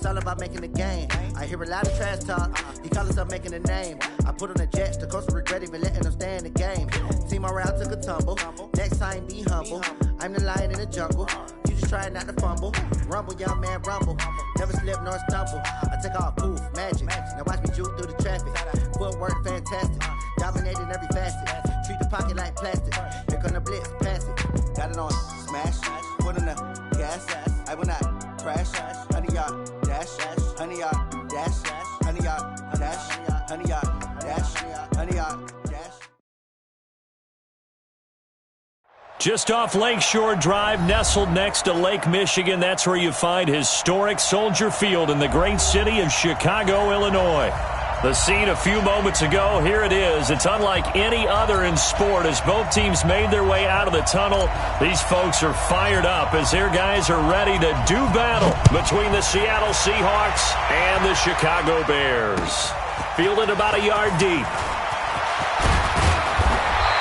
It's all about making the game. I hear a lot of trash talk. He call himself making a name. I put on the Jets. The coach will regret even letting them stay in the game. See my route took a tumble. Next time, be humble. I'm the lion in the jungle. You just try not to fumble. Rumble, young man, rumble. Never slip nor stumble. I take off, poof, magic. Now watch me juke through the traffic. Footwork, fantastic. Dominating every facet. Treat the pocket like plastic. Here come the blitz, pass it. Got it on, smash. Put in the gas. I will not crash. 100-yard dash. 100-yard dash. 100-yard dash. 100-yard dash. 100-yard dash. Just off Lakeshore Drive, nestled next to Lake Michigan, that's where you find historic Soldier Field in the great city of Chicago, Illinois. The scene a few moments ago, here it is. It's unlike any other in sport as both teams made their way out of the tunnel. These folks are fired up as their guys are ready to do battle between the Seattle Seahawks and the Chicago Bears. Fielded about a yard deep.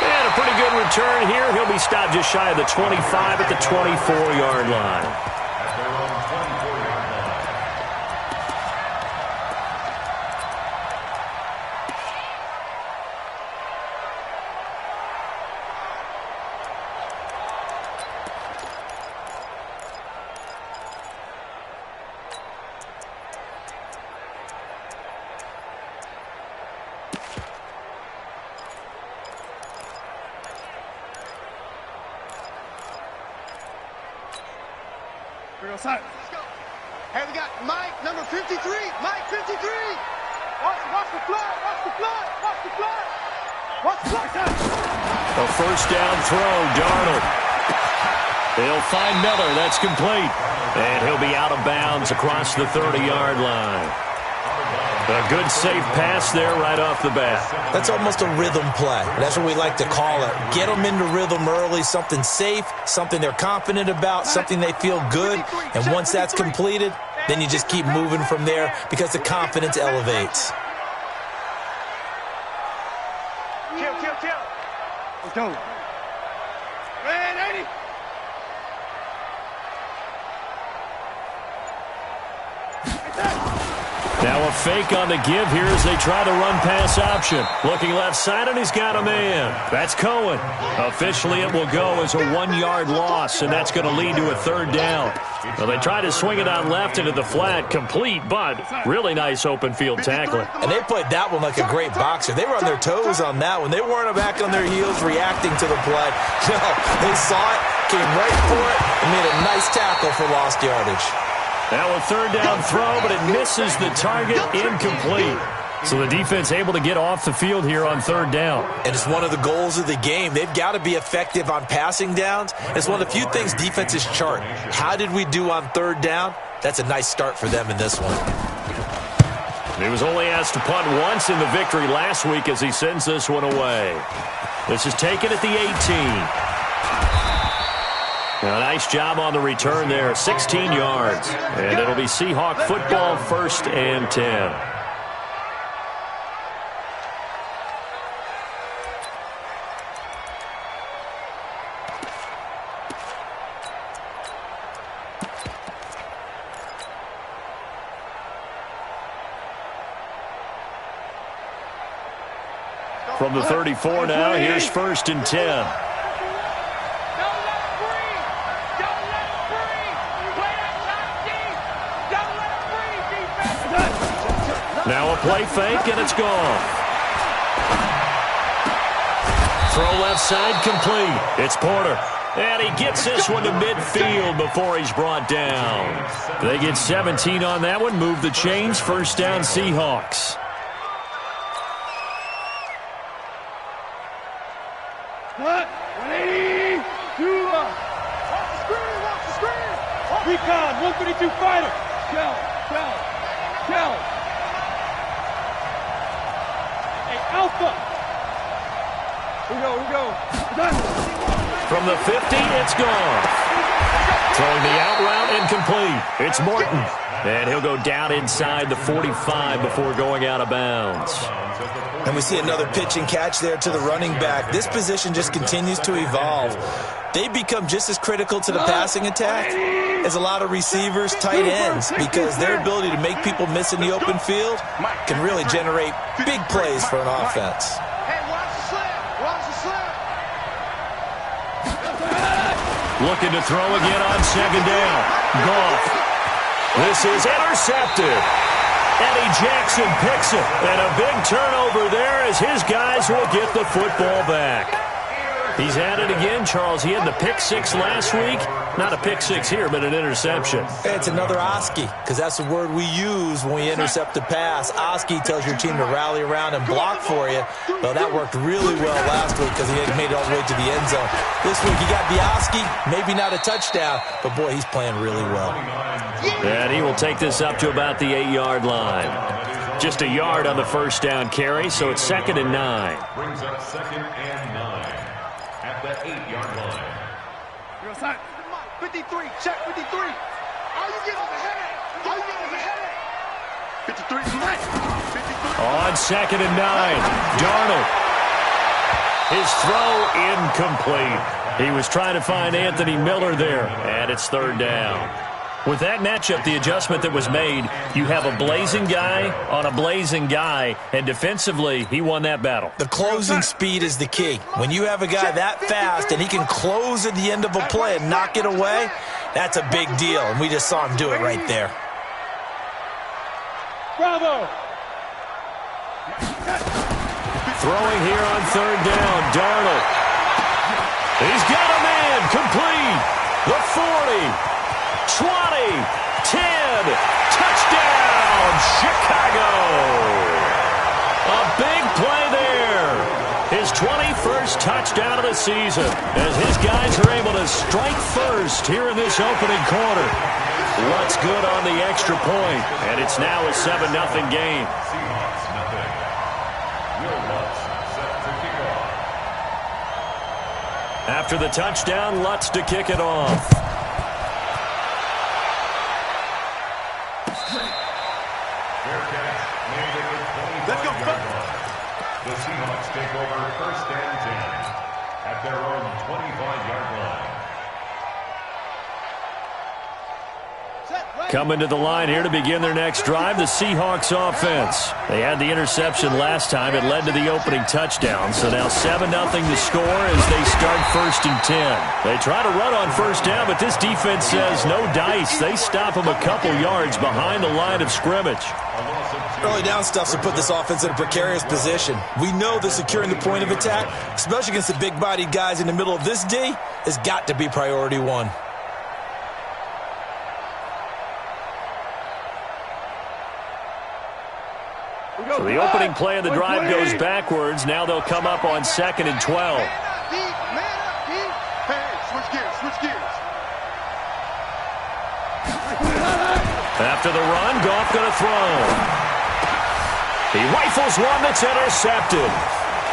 And a pretty good return here. He'll be stopped just shy of the 25 at the 24-yard line. Hey, we got Mike, number 53. Mike, 53. Watch the flood. Watch the flood. Watch the flood. Watch the flood. A first down throw, Darnold. They'll find Miller. That's complete. And he'll be out of bounds across the 30-yard line. A good, safe pass there right off the bat. That's almost a rhythm play. That's what we like to call it. Get them into rhythm early, something safe, something they're confident about, something they feel good. And once that's completed, then you just keep moving from there because the confidence elevates. Chill. Let's go. Man, 80. Now a fake on the give here as they try to run pass option. Looking left side, and he's got a man. That's Cohen. Officially, it will go as a 1-yard loss, and that's going to lead to a third down. Well, they try to swing it out left into the flat, complete, but really nice open field tackling. And they played that one like a great boxer. They were on their toes on that one. They weren't back on their heels reacting to the play. No, they saw it, came right for it, and made a nice tackle for lost yardage. Now a third down throw, but it misses the target, incomplete. So the defense able to get off the field here on third down. And it's one of the goals of the game. They've got to be effective on passing downs. It's one of the few things defenses chart. How did we do on third down? That's a nice start for them in this one. He was only asked to punt once in the victory last week as he sends this one away. This is taken at the 18. Now, nice job on the return there, 16 yards. And it'll be Seahawk football, 1st and 10. From the 34 now, here's 1st and 10. Now a play fake, and it's gone. Throw left side complete. It's Porter. And he gets this one to midfield before he's brought down. They get 17 on that one. Move the chains. 1st down, Seahawks. What? 180. Watch the screen. Recon, 132 fighter. Shell. Alpha. Here we go. Done. From the 50, it's gone. Throwing the out route incomplete. It's Morton. And he'll go down inside the 45 before going out of bounds. And we see another pitch and catch there to the running back. This position just continues to evolve. They become just as critical to the passing attack as a lot of receivers, tight ends, because their ability to make people miss in the open field can really generate big plays for an offense. Hey, watch the slip. Watch the slip. Looking to throw again on second down. Goff. This is intercepted. Eddie Jackson picks it. And a big turnover there as his guys will get the football back. He's at it again, Charles. He had the pick six last week. Not a pick six here, but an interception. It's another Oski, because that's the word we use when we intercept a pass. Oski tells your team to rally around and block for you. Well, that worked really well last week because he had made it all the way to the end zone. This week, he got the Oski, maybe not a touchdown, but, boy, he's playing really well. And he will take this up to about the 8-yard line. Just a yard on the first down carry, so it's 2nd and 9. Brings up 2nd and 9 at the 8-yard line. 53, check 53. Are you getting the headache? Are you getting the headache? 53, 53. On 2nd and 9, Darnold. His throw incomplete. He was trying to find Anthony Miller there, and it's 3rd down. With that matchup, the adjustment that was made, you have a blazing guy on a blazing guy, and defensively, he won that battle. The closing speed is the key. When you have a guy that fast and he can close at the end of a play and knock it away, that's a big deal, and we just saw him do it right there. Bravo! Throwing here on 3rd down, Darnold. He's got a man, complete. The 40. 20, 10, touchdown, Chicago. A big play there. His 21st touchdown of the season as his guys are able to strike first here in this opening quarter. Lutz good on the extra point, and it's now a 7-0 game. Seahawks nothing. Will Lutz set to kick off. After the touchdown, Lutz to kick it off. Let's go. The Seahawks take over 1st and 10 at their own 25-yard line. Coming to the line here to begin their next drive, the Seahawks offense. They had the interception last time. It led to the opening touchdown. So now 7-0 to score as they start 1st and 10. They try to run on 1st down, but this defense says no dice. They stop them a couple yards behind the line of scrimmage. Early down stuff's to put this offense in a precarious position. We know that securing the point of attack, especially against the big-bodied guys in the middle of this D, has got to be priority one. So the opening play of the drive goes backwards. Now they'll come up on 2nd and 12. Man up, deep. Hey, switch gears. After the run, Goff going to throw. He rifles one that's intercepted.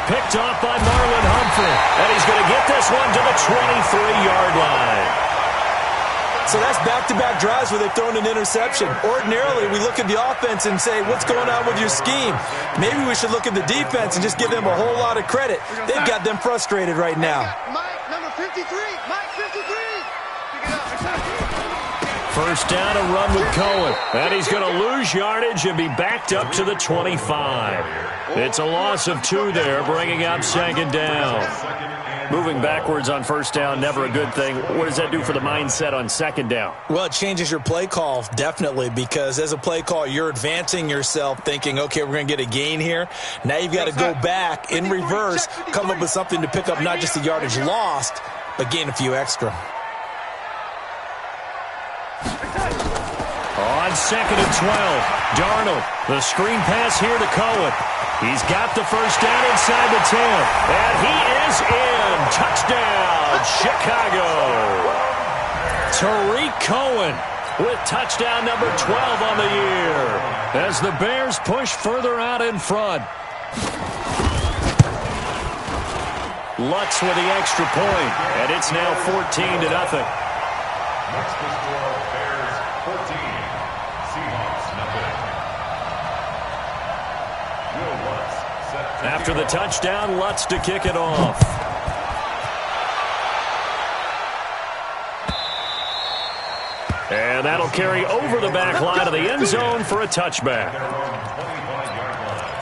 Picked off by Marlon Humphrey. And he's going to get this one to the 23-yard line. So that's back-to-back drives where they've thrown an interception. Ordinarily, we look at the offense and say, what's going on with your scheme? Maybe we should look at the defense and just give them a whole lot of credit. They've got them frustrated right now. Mike, number 53. Mike, 53. Pick it up. First down, a run with Cohen. And he's going to lose yardage and be backed up to the 25. It's a loss of 2 there, bringing up 2nd down. Moving backwards on 1st down, never a good thing. What does that do for the mindset on 2nd down? Well, it changes your play call, definitely, because as a play call, you're advancing yourself thinking, okay, we're going to get a gain here. Now you've got to go back in reverse, come up with something to pick up not just the yardage lost, but gain a few extra. On 2nd and 12, Darnold, the screen pass here to Cohen. He's got the first down inside the 10, and he is in. Touchdown, Chicago. Tariq Cohen with touchdown number 12 on the year as the Bears push further out in front. Lutz with the extra point, and it's now 14-0. Next to score, Bears 14, Seahawks nothing. Will Lutz set to After the touchdown, Lutz to kick it off. And that'll carry over the back line of the end zone for a touchback. their own 25-yard line.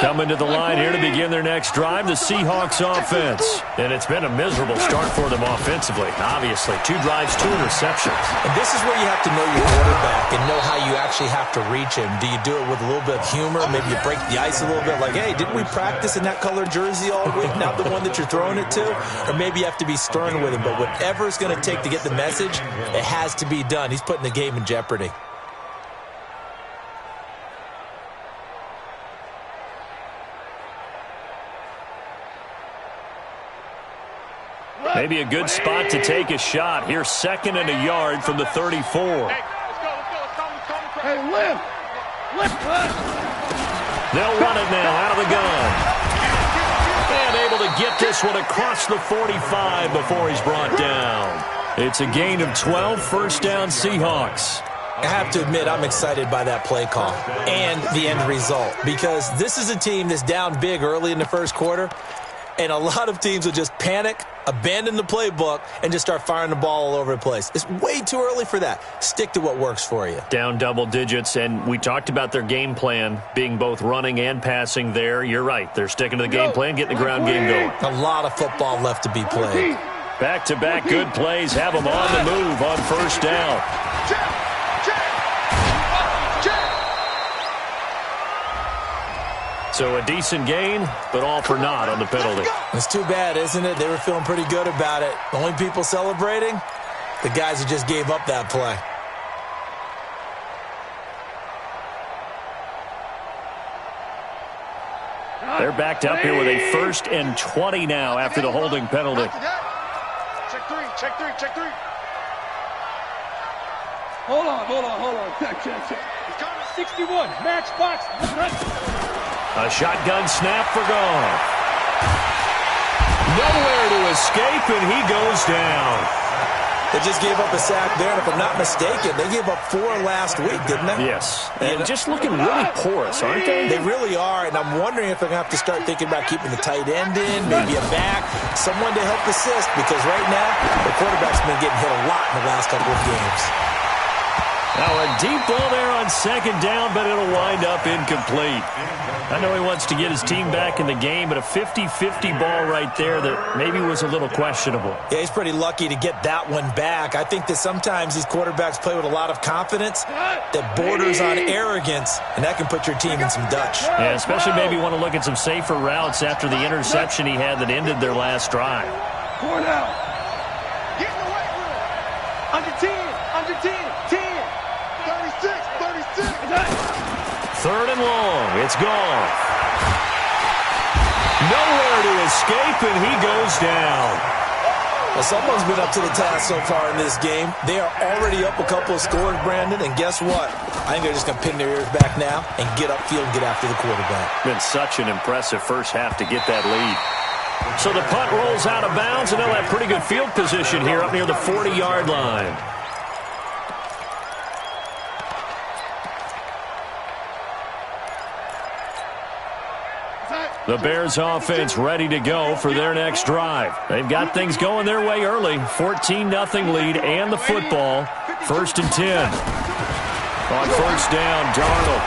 Coming to the line here to begin their next drive, the Seahawks offense. And it's been a miserable start for them offensively. Obviously, 2 drives, 2 interceptions. And this is where you have to know your quarterback and know how you actually have to reach him. Do you do it with a little bit of humor? Maybe you break the ice a little bit like, hey, didn't we practice in that colored jersey all week, not the one that you're throwing it to? Or maybe you have to be stern with him. But whatever it's going to take to get the message, it has to be done. He's putting the game in jeopardy. Maybe a good spot to take a shot. Here's 2nd and a yard from the 34. Hey, let's go. Hey, lift. They'll run it now out of the gun. And able to get this one across the 45 before he's brought down. It's a gain of 12, first down Seahawks. I have to admit, I'm excited by that play call and the end result because this is a team that's down big early in the first quarter, and a lot of teams will just panic, abandon the playbook, and just start firing the ball all over the place. It's way too early for that. Stick to what works for you. Down double digits, and we talked about their game plan being both running and passing there. You're right. They're sticking to the game plan, getting the ground game going. A lot of football left to be played. Back-to-back good plays have them on the move on first down. So a decent gain, but all for naught on the penalty. It's too bad, isn't it? They were feeling pretty good about it. The only people celebrating, the guys who just gave up that play. They're backed up here with a 1st and 20 now after the holding penalty. Check three. Hold on. Check. 61, matchbox. A shotgun snap for Goff. Nowhere to escape, and he goes down. They just gave up a sack there, and if I'm not mistaken, they gave up 4 last week, didn't they? Yes, and just looking really porous, aren't they? They really are, and I'm wondering if they're going to have to start thinking about keeping the tight end in, maybe a back, someone to help assist, because right now, the quarterback's been getting hit a lot in the last couple of games. Now a deep ball there on 2nd down, but it'll wind up incomplete. I know he wants to get his team back in the game, but a 50-50 ball right there that maybe was a little questionable. Yeah, he's pretty lucky to get that one back. I think that sometimes these quarterbacks play with a lot of confidence that borders on arrogance, and that can put your team in some Dutch. Yeah, especially maybe want to look at some safer routes after the interception he had that ended their last drive. Pour it out. Get in the weight room. Under 10. 36. 3rd and long. It's gone. Nowhere to escape, and he goes down. Well, someone's been up to the task so far in this game. They are already up a couple of scores, Brandon, and guess what? I think they're just going to pin their ears back now and get upfield and get after the quarterback. Been such an impressive first half to get that lead. So the punt rolls out of bounds, and they'll have pretty good field position here up near the 40-yard line. The Bears offense ready to go for their next drive. They've got things going their way early. 14-0 lead and the football. 1st and 10. On first down, Darnold.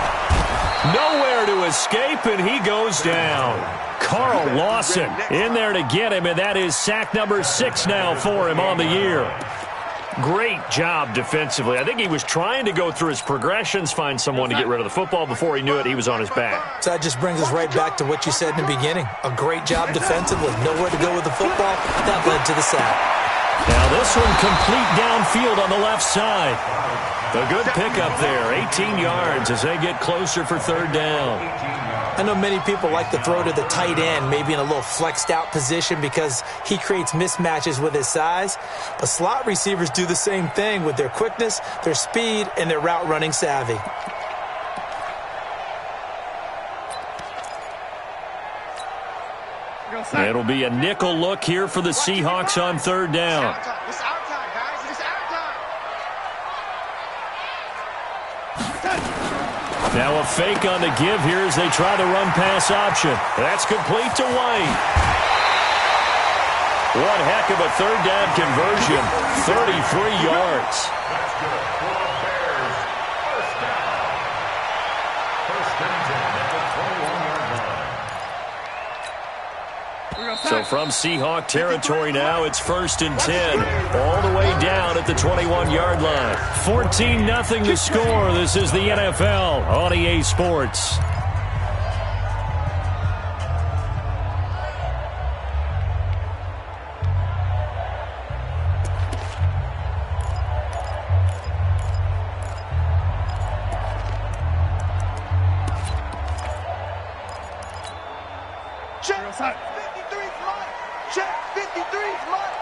Nowhere to escape, and he goes down. Carl Lawson in there to get him, and that is sack number 6 now for him on the year. Great job defensively. I think he was trying to go through his progressions, find someone to get rid of the football. Before he knew it, he was on his back. So that just brings us right back to what you said in the beginning. A great job defensively. Nowhere to go with the football. That led to the sack. Now this one complete downfield on the left side. A good pickup there. 18 yards as they get closer for 3rd down. I know many people like to throw to the tight end, maybe in a little flexed out position because he creates mismatches with his size. But slot receivers do the same thing with their quickness, their speed, and their route running savvy. It'll be a nickel look here for the Seahawks on third down. It's our time, guys. It's our time. Now a fake on the give here as they try the run-pass option. That's complete to White. One heck of a third down conversion, 33 yards. That's good for the Bears. First down. First and 10 at the 21-yard line. So from Seahawk territory now, it's first and 10, all the way down at the 21-yard line. 14-0 the score. This is the NFL on EA Sports. Check. 53's mine. Check. 53's mine.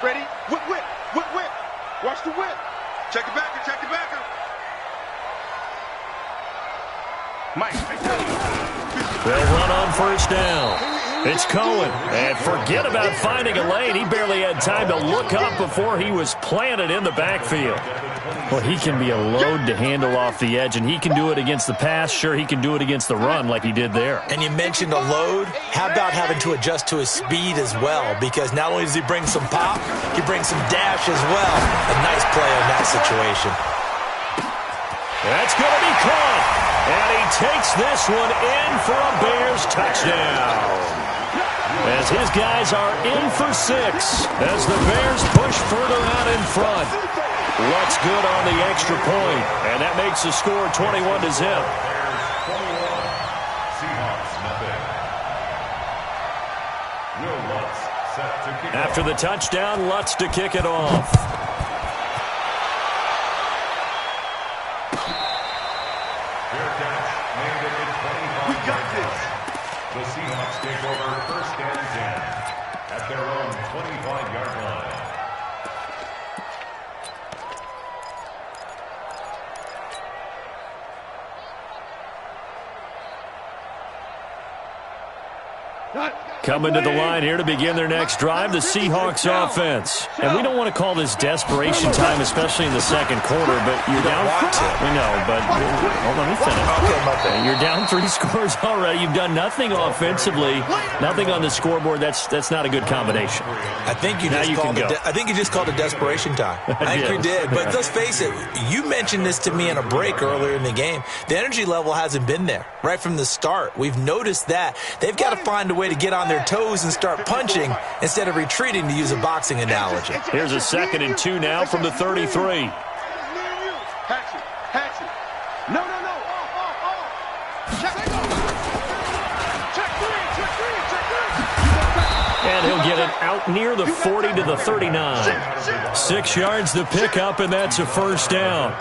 Ready? Whip, whip, whip, whip. Watch the whip. Check the backer, check the backer. Mike. They'll run on first down. It's Cohen. And forget about finding a lane. He barely had time to look up before he was planted in the backfield. Well, he can be a load to handle off the edge, and he can do it against the pass. Sure, he can do it against the run like he did there. And you mentioned a load. How about having to adjust to his speed as well? Because not only does he bring some pop, he brings some dash as well. A nice play in that situation. That's going to be caught. And he takes this one in for a Bears touchdown. As his guys are in for 6 as the Bears push further out in front. Looks good on the extra point, and that makes the score 21-0. Bears 21. Seahawks nothing. Will Lutz set to kick After off. the touchdown, Lutz to kick it off. Fair catch made at the 25-yard line. The Seahawks take over first and 10 at their own 25-yard line. Coming to the line here to begin their next drive, the Seahawks offense. And we don't want to call this desperation time, especially in the second quarter, but you're down. We know, but let me finish. Okay. You're down 3 scores already. You've done nothing offensively, nothing on the scoreboard. That's not a good combination. I think you Now just you called can it. go. I think you just called it desperation time. I think you did. But let's face it. You mentioned this to me in a break earlier in the game. The energy level hasn't been there right from the start. We've noticed that they've got to find a way to get on their toes and start punching instead of retreating, to use a boxing analogy. Here's a 2nd and 2 now from the 33. Hatchet, hatchet. No. Check 3. And he'll get it out near the 40 to the 39. 6 yards the pickup, and that's a first down.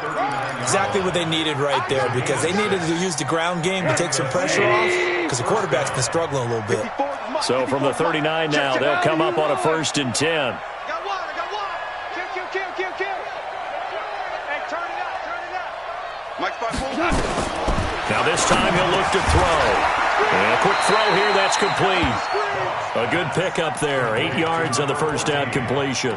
Exactly what they needed right there, because they needed to use the ground game to take some pressure off, because the quarterback's been struggling a little bit. So from the 39 now, they'll come up on a 1st and 10. I got one. Kill. Hey, turn it up. Mike, 5 points. Now this time he'll look to throw. And a quick throw here, that's complete. A good pickup there, 8 yards on the first down completion.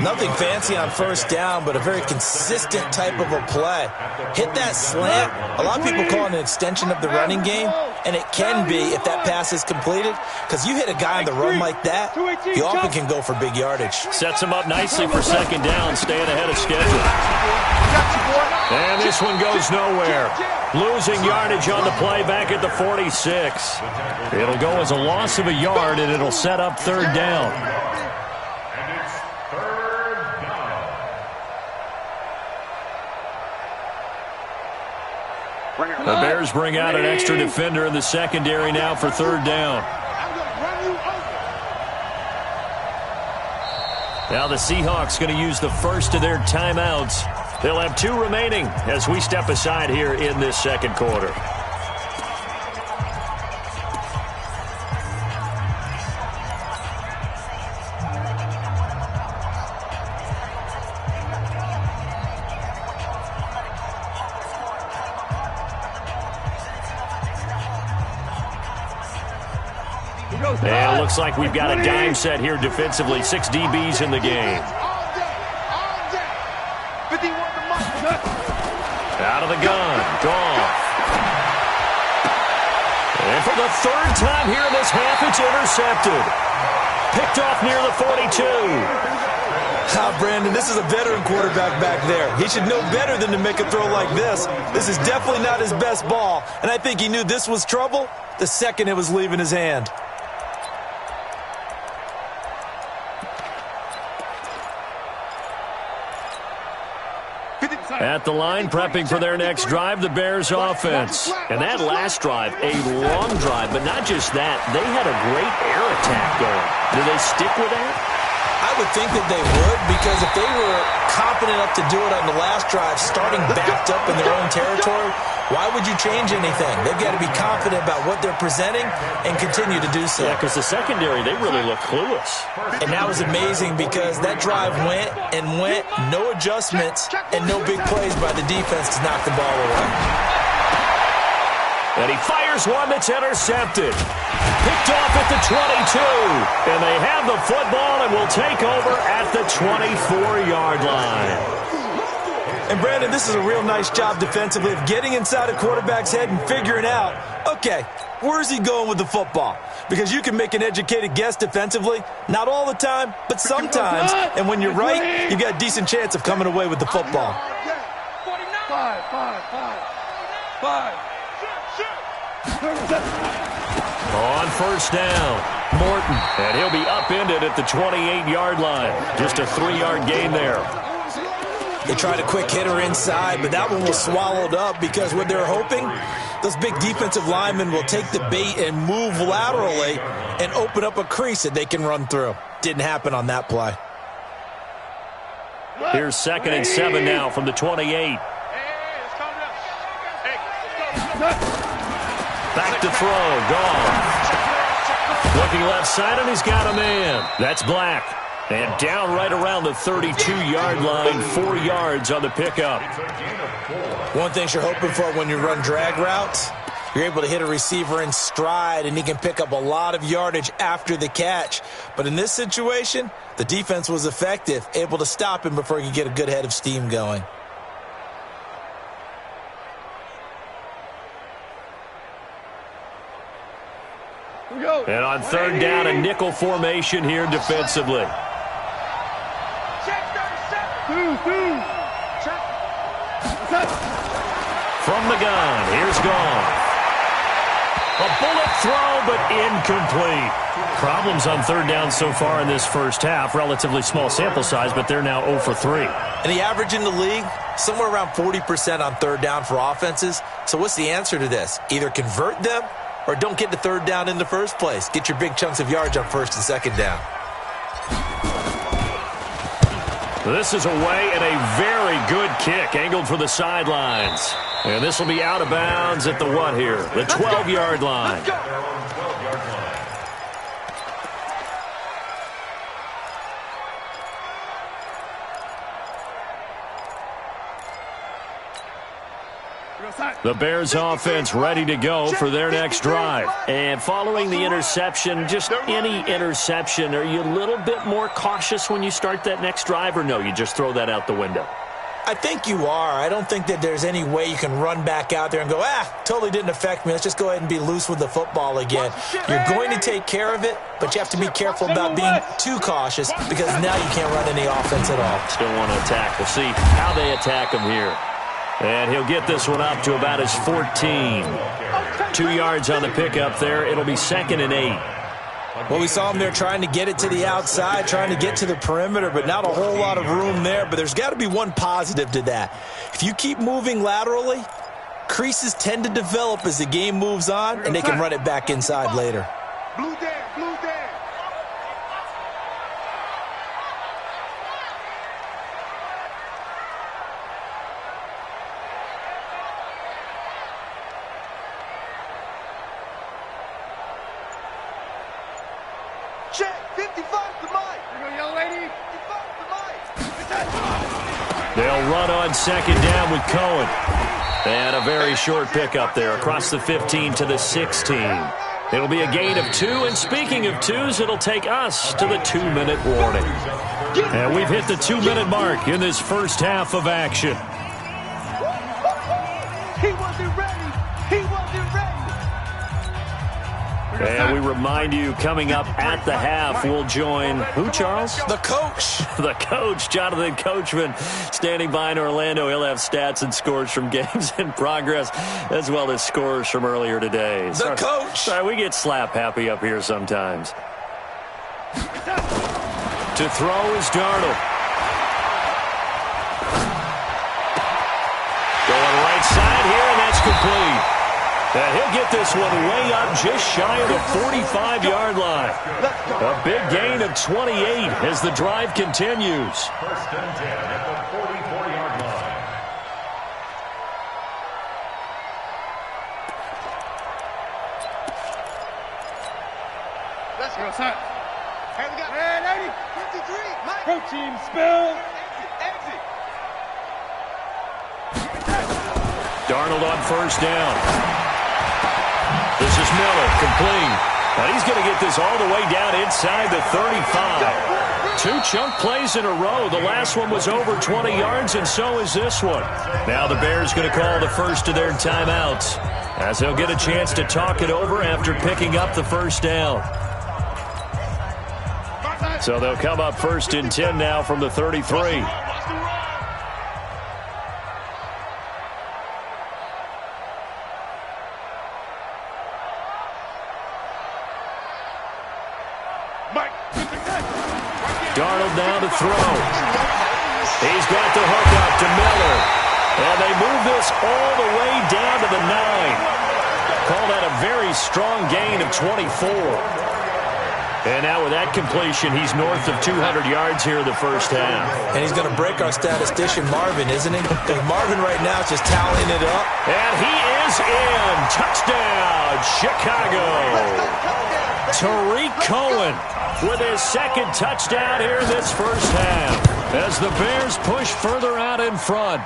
Nothing fancy on first down, but a very consistent type of a play. Hit that slant. A lot of people call it an extension of the running game, and it can be if that pass is completed, because you hit a guy on the run like that, he often can go for big yardage. Sets him up nicely for 2nd down, staying ahead of schedule. And this one goes nowhere. Losing yardage on the play back at the 46. It'll go as a loss of a yard, and it'll set up 3rd down. And it's 3rd down. The Bears bring out an extra defender in the secondary now for 3rd down. I'm going to run you over. Now the Seahawks going to use the first of their timeouts. They'll have 2 remaining as we step aside here in this second quarter. And it looks like we've got a dime set here defensively. 6 DBs in the game. Out of the gun. Goff. And for the third time here in this half, it's intercepted. Picked off near the 42. Brandon, this is a veteran quarterback back there. He should know better than to make a throw like this. This is definitely not his best ball, and I think he knew this was trouble the second it was leaving his hand. At the line, prepping for their next drive, the Bears offense. And that last drive, a long drive, but not just that. They had a great air attack going. Do they stick with that? I would think that they would, because if they were competent enough to do it on the last drive, starting backed up in their own territory, why would you change anything? They've got to be confident about what they're presenting and continue to do so. Yeah, because the secondary, they really look clueless. And that was amazing because that drive went and went, no adjustments, and no big plays by the defense to knock the ball away. And he fires one that's intercepted. Picked off at the 22. And they have the football and will take over at the 24-yard line. And, Brandon, this is a real nice job defensively of getting inside a quarterback's head and figuring out, okay, where's he going with the football? Because you can make an educated guess defensively, not all the time, but sometimes. And when you're right, you've got a decent chance of coming away with the football. On first down, Morton. And he'll be upended at the 28-yard line. Just a 3-yard gain there. They tried a quick hitter inside, but that one was swallowed up because what they're hoping, those big defensive linemen will take the bait and move laterally and open up a crease that they can run through. Didn't happen on that play. Here's 2nd and 7 now from the 28. Back to throw. Goff. Looking left side, and he's got a man. That's Black. And down right around the 32-yard line, 4 yards on the pickup. One thing you're hoping for when you run drag routes, you're able to hit a receiver in stride, and he can pick up a lot of yardage after the catch. But in this situation, the defense was effective, able to stop him before he could get a good head of steam going. And on 3rd down, a nickel formation here defensively. From the gun, here's Goff. A bullet throw, but incomplete. Problems on 3rd down so far in this first half. Relatively small sample size, but they're now 0 for 3. And the average in the league, somewhere around 40% on 3rd down for offenses. So what's the answer to this? Either convert them or don't get to 3rd down in the first place. Get your big chunks of yards on 1st and 2nd down. This is away and a very good kick, angled for the sidelines. And this will be out of bounds at the what here? The 12-yard line. The Bears offense ready to go for their next drive. And following the interception, just any interception, are you a little bit more cautious when you start that next drive, or no, you just throw that out the window? I think you are. I don't think that there's any way you can run back out there and go, totally didn't affect me. Let's just go ahead and be loose with the football again. You're going to take care of it, but you have to be careful about being too cautious because now you can't run any offense at all. Still want to attack. We'll see how they attack him here. And he'll get this one up to about his 14. 2 yards on the pickup there. It'll be 2nd and 8. Well, we saw him there trying to get it to the outside, trying to get to the perimeter, but not a whole lot of room there. But there's got to be one positive to that. If you keep moving laterally, creases tend to develop as the game moves on, and they can run it back inside later. Blue down, blue down. Check, 55 to Mike. Here you go, young lady. 55 to Mike. They'll run on 2nd down with Cohen. And a very short pickup there across the 15 to the 16. It'll be a gain of 2, and speaking of 2s, it'll take us to the 2-minute warning. And we've hit the 2-minute mark in this first half of action. He wasn't ready. He wasn't ready. And we remind you, coming up at the half, we'll join who, Charles? The coach. The coach, Jonathan Coachman, standing by in Orlando. He'll have stats and scores from games in progress, as well as scores from earlier today. The coach. Sorry, we get slap happy up here sometimes. To throw is Darnold. Going right side here, and that's complete. And he'll get this one way up just shy of the 45-yard line. A big gain of 28 as the drive continues. First and 10 at the 44-yard line. Let's go, son. Hey, we got 80, 53, Mike. Protein spill. Exit. Darnold on first down. This is Miller, complete. And he's going to get this all the way down inside the 35. 2 chunk plays in a row. The last one was over 20 yards, and so is this one. Now the Bears going to call the first of their timeouts, as they'll get a chance to talk it over after picking up the first down. So they'll come up first and 10 now from the 33. Darnold now to throw. He's got the hook up to Miller. And they move this all the way down to the 9. Call that a very strong gain of 24. And now with that completion, he's north of 200 yards here in the first half. And he's going to break our statistician Marvin, isn't he? Because Marvin right now is just tallying it up. And he is in. Touchdown, Chicago. Tariq Cohen with his second touchdown here in this first half, as the Bears push further out in front.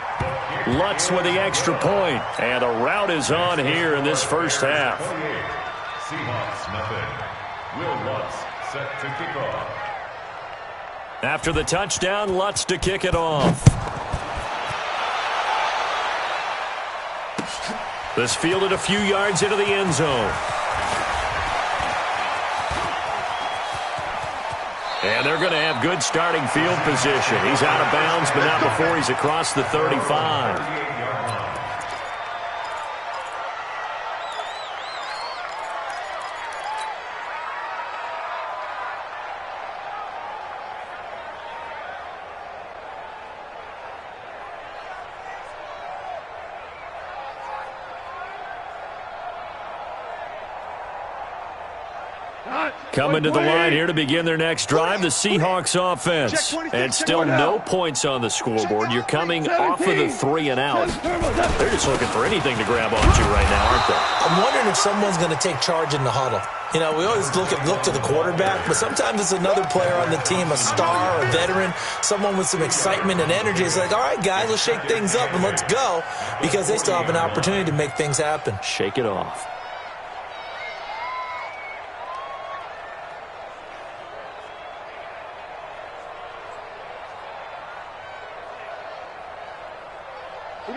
Lutz with the extra point, and a rout is on here in this first half. Seahawks nothing. Will Lutz set to kick off. After the touchdown, Lutz to kick it off. This fielded a few yards into the end zone. And they're going to have good starting field position. He's out of bounds, but not before he's across the 35. Coming to the line here to begin their next drive, the Seahawks offense. And still no points on the scoreboard. You're coming off of the 3 and out. They're just looking for anything to grab onto right now, aren't they? I'm wondering if someone's going to take charge in the huddle. You know, we always look to the quarterback, but sometimes it's another player on the team, a star, a veteran, someone with some excitement and energy. It's like, all right, guys, let's shake things up and let's go, because they still have an opportunity to make things happen. Shake it off.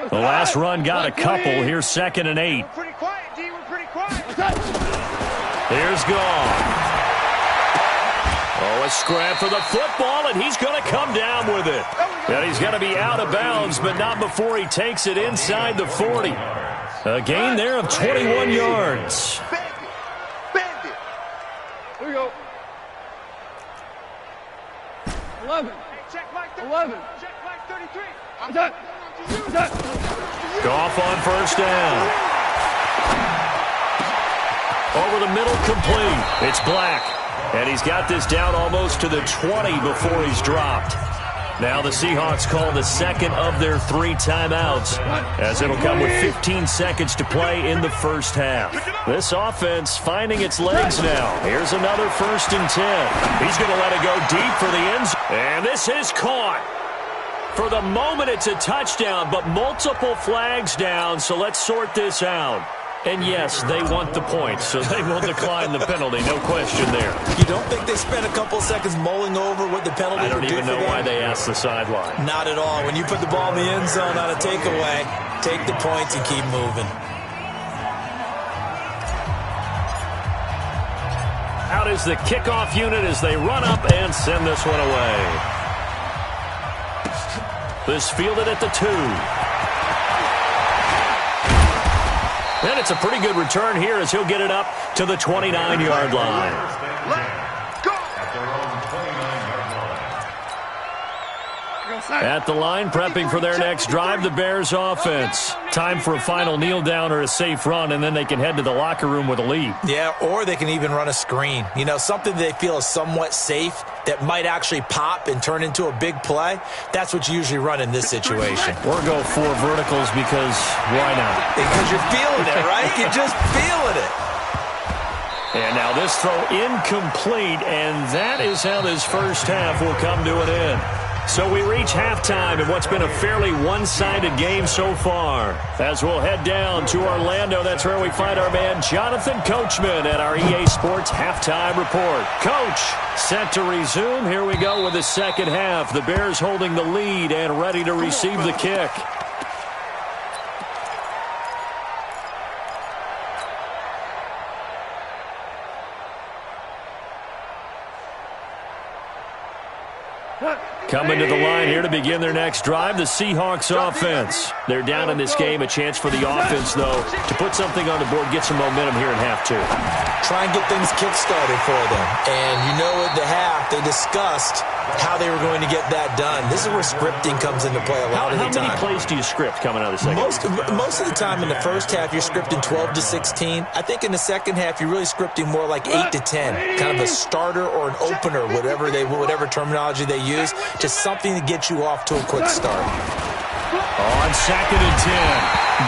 The last run got a couple. Here's 2nd and 8. We're pretty quiet, D. We're pretty quiet. Here's Gall. Oh, a scrap for the football, and he's going to come down with it. And he's going to be out of bounds, but not before he takes it inside the 40. A gain there of 21 yards. Bend it. Here we go. 11. Check Mike 33. 11. Check Mike 33. I'm done. Goff on first down. Over the middle, complete. It's Black. And he's got this down almost to the 20 before he's dropped. Now the Seahawks call the second of their 3 timeouts, as it'll come with 15 seconds to play in the first half. This offense finding its legs now. Here's another 1st and 10. He's going to let it go deep for the end zone. And this is caught. For the moment, it's a touchdown, but multiple flags down, so let's sort this out. And yes, they want the point, so they will decline the penalty, no question there. You don't think they spent a couple seconds mulling over what the penalty would do for them? I don't even know why they asked the sideline. Not at all. When you put the ball in the end zone on a takeaway, take the points and keep moving. Out is the kickoff unit as they run up and send this one away. This fielded at the 2. And it's a pretty good return here as he'll get it up to the 29-yard line. At their own 29-yard line. At the line, prepping for their next drive, the Bears offense. Time for a final kneel down or a safe run, and then they can head to the locker room with a lead. Yeah, or they can even run a screen. You know, something they feel is somewhat safe that might actually pop and turn into a big play. That's what you usually run in this situation. Or go 4 verticals because why not? Because you're feeling it, right? You're just feeling it. And now this throw incomplete, and that is how this first half will come to an end. So we reach halftime in what's been a fairly one-sided game so far. As we'll head down to Orlando, that's where we find our man Jonathan Coachman at our EA Sports Halftime Report. Coach, set to resume. Here we go with the second half. The Bears holding the lead and ready to receive the kick. Coming to the line here to begin their next drive, the Seahawks offense. They're down in this game. A chance for the offense, though, to put something on the board, get some momentum here in half 2. Try and get things kick-started for them. And you know at the half, they discussed how they were going to get that done. This is where scripting comes into play a lot of the time. How many plays do you script coming out of the second half? Most of the time in the first half, you're scripting 12 to 16. I think in the second half, you're really scripting more like 8 to 10. Kind of a starter or an opener, whatever terminology they use. Just something to get you off to a quick start. On 2nd and 10.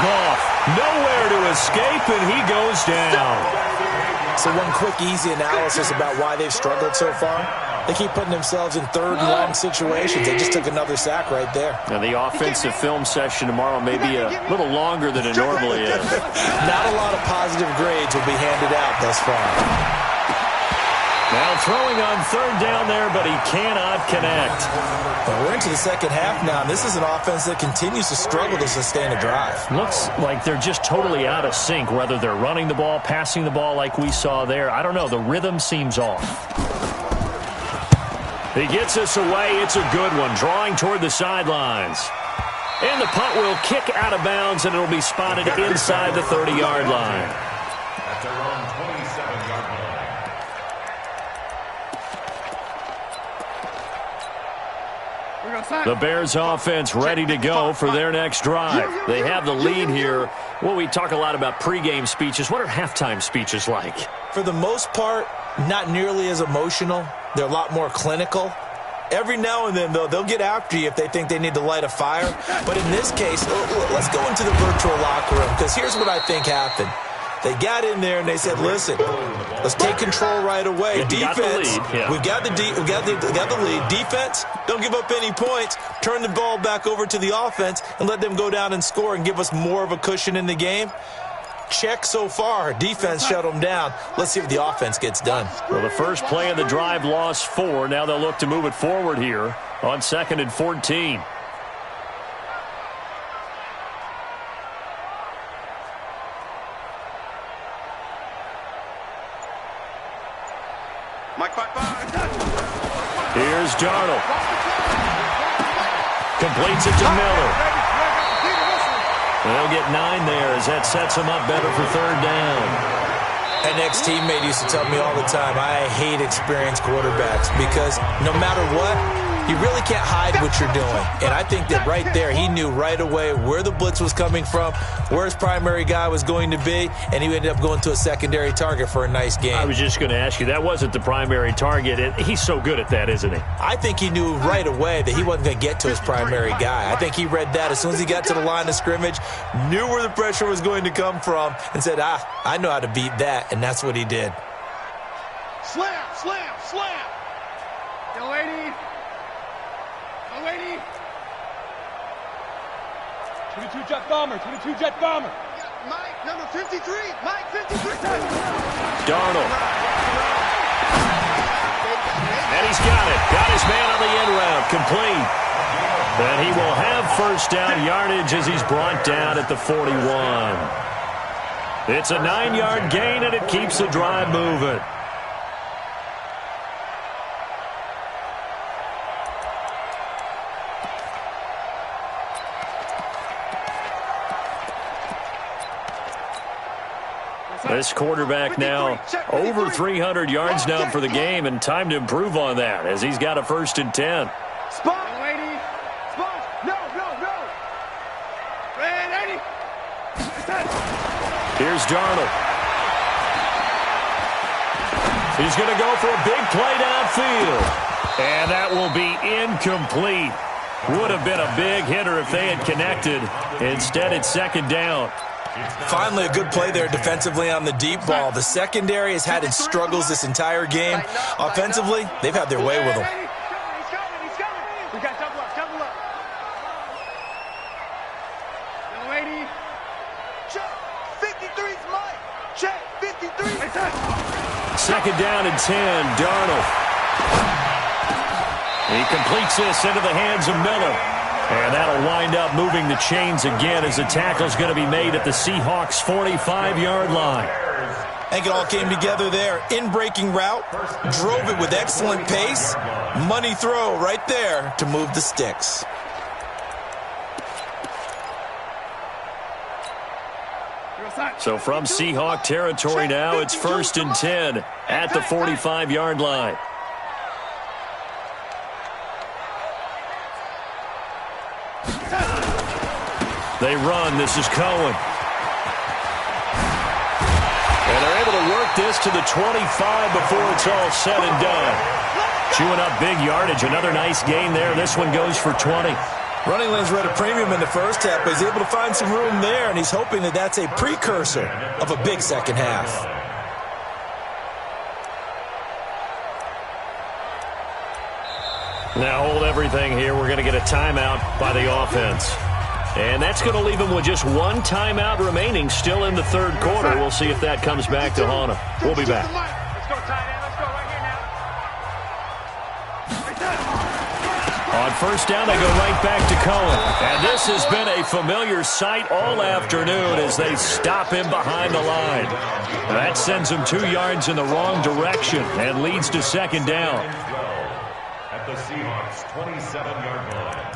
Goff nowhere to escape, and he goes down. So one quick, easy analysis about why they've struggled so far. They keep putting themselves in 3rd and long situations. They just took another sack right there. Now, the offensive film session tomorrow may be a little longer than it normally is. Not a lot of positive grades will be handed out thus far. Now throwing on 3rd down there, but he cannot connect. Well, we're into the second half now. This is an offense that continues to struggle to sustain a drive. Looks like they're just totally out of sync, whether they're running the ball, passing the ball like we saw there. I don't know. The rhythm seems off. He gets us away. It's a good one, drawing toward the sidelines. And the punt will kick out of bounds, and it'll be spotted inside the 30-yard line. At their own 27-yard line. The Bears offense ready to go for their next drive. They have the lead here. Well, we talk a lot about pregame speeches. What are halftime speeches like? For the most part, not nearly as emotional. They're a lot more clinical. Every now and then, though, they'll get after you if they think they need to light a fire. But in this case, let's go into the virtual locker room, because here's what I think happened. They got in there and they said, listen, let's take control right away. Yeah, defense, we've got the lead. Defense, don't give up any points. Turn the ball back over to the offense and let them go down and score and give us more of a cushion in the game. Check so far. Defense shut them down. Let's see if the offense gets done. Well, the first play of the drive lost 4. Now they'll look to move it forward here on 2nd and 14. Here's Darnold. Completes it to Miller. They'll get 9 there as that sets them up better for 3rd down. An ex-teammate used to tell me all the time, I hate experienced quarterbacks because no matter what, you really can't hide what you're doing. And I think that right there, he knew right away where the blitz was coming from, where his primary guy was going to be, and he ended up going to a secondary target for a nice game. I was just going to ask you, that wasn't the primary target, and he's so good at that, isn't he? I think he knew right away that he wasn't going to get to his primary guy. I think he read that as soon as he got to the line of scrimmage, knew where the pressure was going to come from, and said, I know how to beat that, and that's what he did. Slam, slam, slam. Yo, 80. 22 jet bomber, 22 jet bomber. Mike, number 53. Mike, 53. Darnold. And he's got it. Got his man on the end route. Complete. And he will have first down yardage as he's brought down at the 41. It's a 9-yard gain, and it keeps the drive moving. This quarterback now over 300 yards now for the game, and time to improve on that as he's got a 1st and 10. Spot, lady. Spot. No. Ready. Here's Darnold. He's going to go for a big play downfield. And that will be incomplete. Would have been a big hitter if they had connected. Instead, it's 2nd down. Finally, a good play there defensively on the deep ball. The secondary has had its struggles this entire game. Offensively, they've had their way with them. He's coming. We got double up. No, lady. Check. 53's Mike. Check. 53. 2nd down and 10. Darnold. He completes this into the hands of Miller. And that'll wind up moving the chains again as the tackle's going to be made at the Seahawks' 45-yard line. I think it all came together there. In-breaking route, drove it with excellent pace. Money throw right there to move the sticks. So from Seahawk territory now, it's 1st and 10 at the 45-yard line. They run. This is Cohen. And they're able to work this to the 25 before it's all said and done. Chewing up big yardage. Another nice gain there. This one goes for 20. Running lanes were at a premium in the first half, but he's able to find some room there, and he's hoping that that's a precursor of a big second half. Now hold everything here. We're going to get a timeout by the offense. And that's going to leave him with just one timeout remaining still in the 3rd quarter. We'll see if that comes back to haunt him. We'll be back. Let's go, tight end. Let's go right here now. On 1st down, they go right back to Cohen. And this has been a familiar sight all afternoon as they stop him behind the line. That sends him 2 yards in the wrong direction and leads to 2nd down. At the Seahawks' 27-yard line.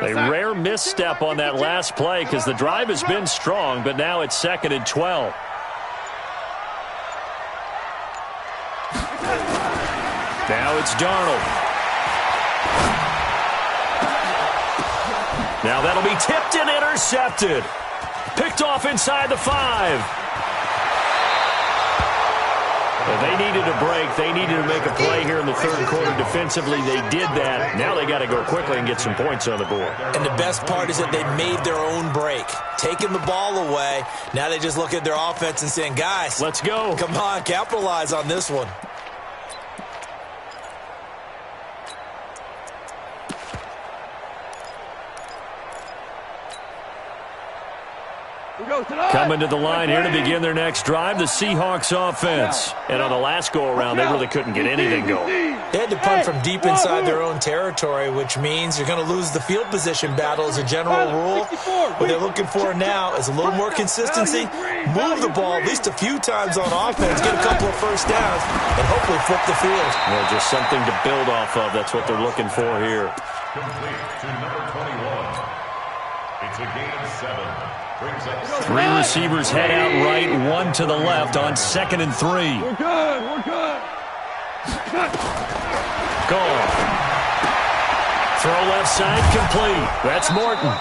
A rare misstep on that last play because the drive has been strong, but now it's 2nd and 12. Now it's Darnold. Now that'll be tipped and intercepted. Picked off inside the 5. Well, they needed a break. They needed to make a play here in the 3rd quarter defensively. They did that. Now they got to go quickly and get some points on the board. And the best part is that they made their own break. Taking the ball away. Now they just look at their offense and saying, guys, let's go. Come on, capitalize on this one. Coming to the line here to begin their next drive, the Seahawks offense. And on the last go-around, they really couldn't get anything going. They had to punt from deep inside their own territory, which means you're going to lose the field position battle as a general rule. What they're looking for now is a little more consistency, move the ball at least a few times on offense, get a couple of 1st downs, and hopefully flip the field. Well, just something to build off of. That's what they're looking for here. Complete to number 21. It's a gain of 7. 3 receivers head out right, 1 to the left on 2nd and 3. We're good. Goal. Throw left side complete. That's Morton.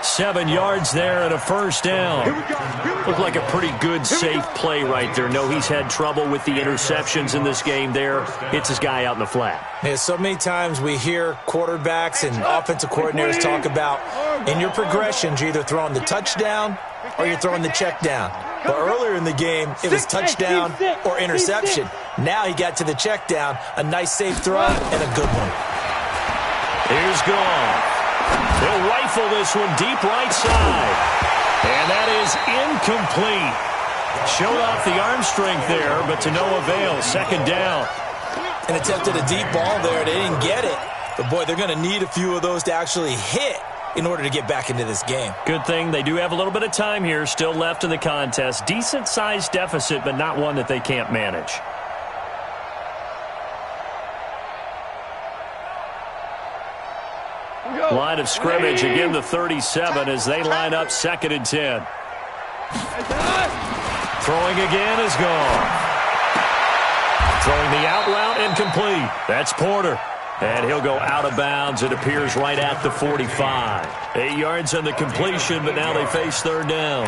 7 yards there and a first down. Looked like a pretty good, safe play right there. No, he's had trouble with the interceptions in this game there. Hits his guy out in the flat. Yeah, so many times we hear quarterbacks and offensive coordinators talk about in your progressions, you're either throwing the touchdown or you're throwing the check down. But earlier in the game, it was touchdown or interception. Now he got to the check down, a nice safe throw and a good one. Here's Goff. He'll rifle this one deep right side. And that is incomplete. Showed off the arm strength there, but to no avail. Second down. And attempted a deep ball there. They didn't get it. But, boy, they're going to need a few of those to actually hit in order to get back into this game. Good thing they do have a little bit of time here still left in the contest. Decent-sized deficit, but not one that they can't manage. Line of scrimmage, again the 37 as they line up 2nd and 10. Throwing again is gone. Throwing the out route incomplete. That's Porter. And he'll go out of bounds. It appears right at the 45. 8 yards on the completion, but now they face 3rd down.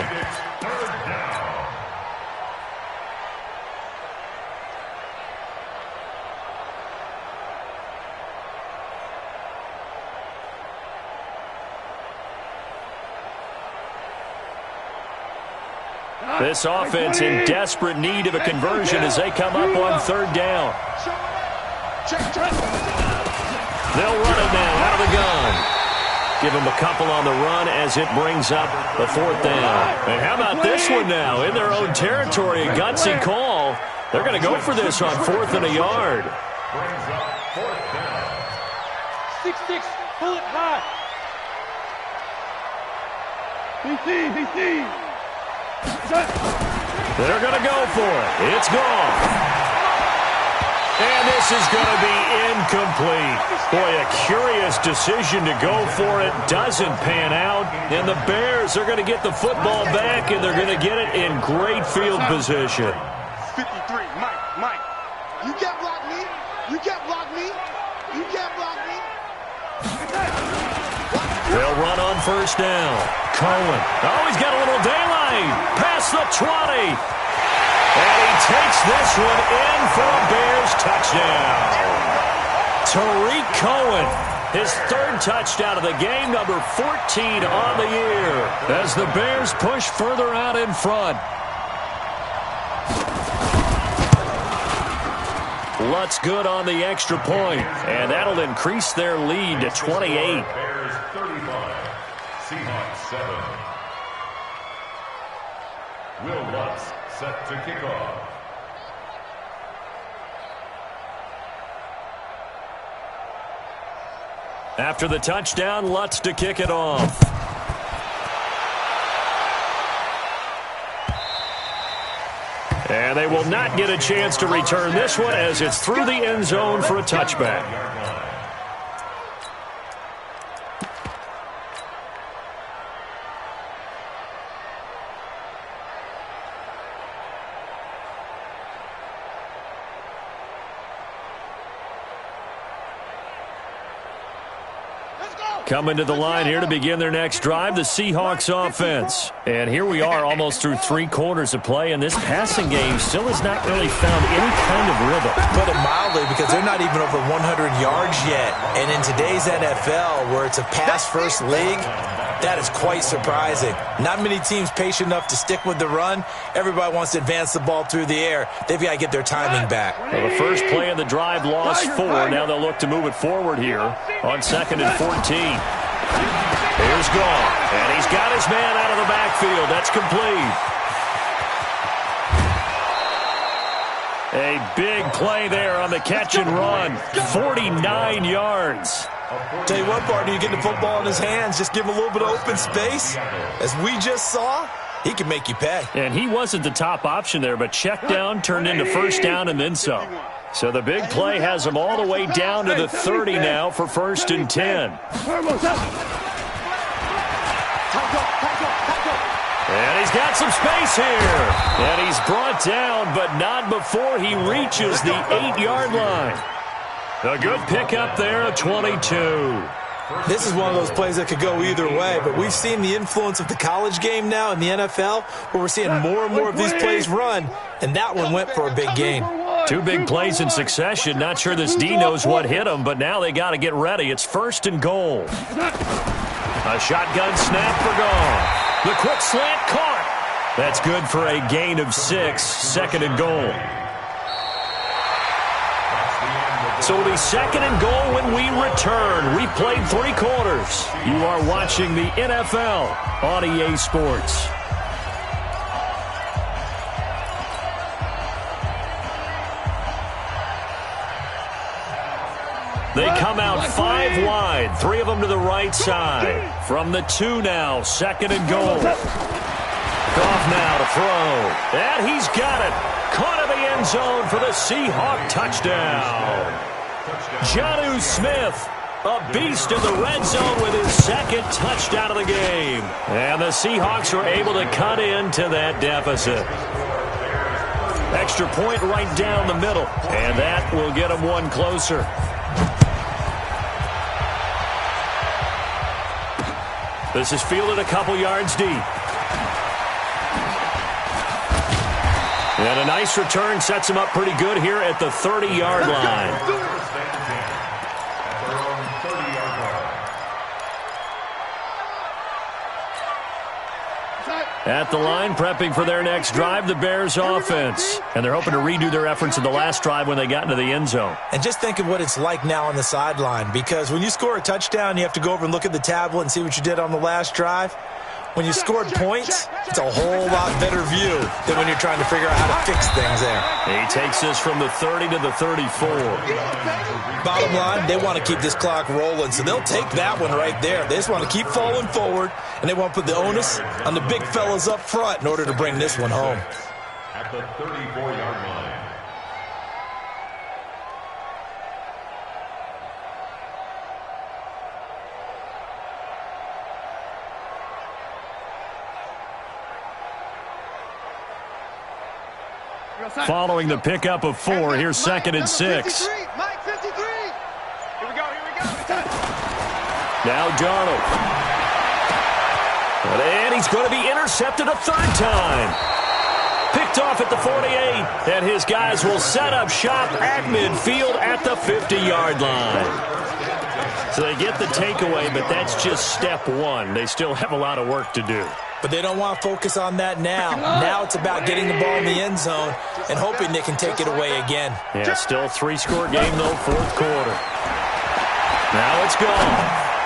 This offense in desperate need of a conversion as they come up on 3rd down. They'll run it now out of the gun. Give them a couple on the run as it brings up the 4th down. And how about this one now? In their own territory, a gutsy call. They're going to go for this on 4th and a yard. 6-6, pull it high. BC. They're going to go for it. It's gone. And this is going to be incomplete. Boy, a curious decision to go for it. Doesn't pan out. And the Bears are going to get the football back, and they're going to get it in great field position. 53, Mike. You can't block me. You can't block me. You can't block me. They'll run on 1st down. Cohen. Oh, he's got a little daylight. Past the 20. And he takes this one in for a Bears touchdown. Tariq Cohen, his 3rd touchdown of the game, number 14 on the year, as the Bears push further out in front. Lutz good on the extra point, and that'll increase their lead to 28. Bears 35, Seahawks 7. Will Lutz set to kick off. After the touchdown, Lutz to kick it off. And they will not get a chance to return this one as it's through the end zone for a touchback. Coming to the line here to begin their next drive, the Seahawks offense. And here we are almost through 3 quarters of play, and this passing game still has not really found any kind of rhythm. Put it mildly, because they're not even over 100 yards yet. And in today's NFL, where it's a pass-first league, that is quite surprising. Not many teams patient enough to stick with the run. Everybody wants to advance the ball through the air. They've got to get their timing back. Well, the first play of the drive lost 4. Now they'll look to move it forward here on 2nd and 14. Here's Goff, and he's got his man out of the backfield. That's complete. A big play there on the catch and run. 49 yards. Tell you what, partner, you get the football in his hands, just give him a little bit of open space. As we just saw, he can make you pay. And he wasn't the top option there, but check down turned into 1st down and then some. So the big play has him all the way down to the 30 now for 1st and 10. And he's got some space here. And he's brought down, but not before he reaches the 8-yard line. A good pickup there, 22. This is one of those plays that could go either way, but we've seen the influence of the college game now in the NFL, where we're seeing more and more of these plays run, and that one went for a big gain. 2 big plays in succession. Not sure this D knows what hit him, but now they got to get ready. It's 1st and goal. A shotgun snap for gone. The quick slant caught. That's good for a gain of 6. 2nd and goal. So it'll be 2nd and goal when we return. We played 3 quarters. You are watching the NFL on EA Sports. They come out 5 wide, 3 of them to the right side. From the 2 now, 2nd and goal. Goff now to throw. And he's got it. Caught in the end zone for the Seahawk touchdown. Jonnu Smith, a beast in the red zone with his 2nd touchdown of the game. And the Seahawks are able to cut into that deficit. Extra point right down the middle. And that will get them 1 closer. This is fielded a couple yards deep. And a nice return sets him up pretty good here at the 30-yard line. At the line, prepping for their next drive, the Bears offense. And they're hoping to redo their efforts in the last drive when they got into the end zone. And just think of what it's like now on the sideline, because when you score a touchdown, you have to go over and look at the tablet and see what you did on the last drive. When you scored points, it's a whole lot better view than when you're trying to figure out how to fix things there. He takes this from the 30 to the 34. Bottom line, they want to keep this clock rolling, so they'll take that one right there. They just want to keep falling forward, and they want to put the onus on the big fellas up front in order to bring this one home. At the 34-yard line. Following the pickup of 4, here's 2nd and 6. Mike 53. Here we go. Now Darnold. And he's going to be intercepted a 3rd time. Picked off at the 48, and his guys will set up shop at midfield at the 50-yard line. So they get the takeaway, but that's just step 1. They still have a lot of work to do. But they don't want to focus on that now. Now it's about getting the ball in the end zone and hoping they can take it away again. Yeah, still 3-score game, though, 4th quarter. Now it's gone.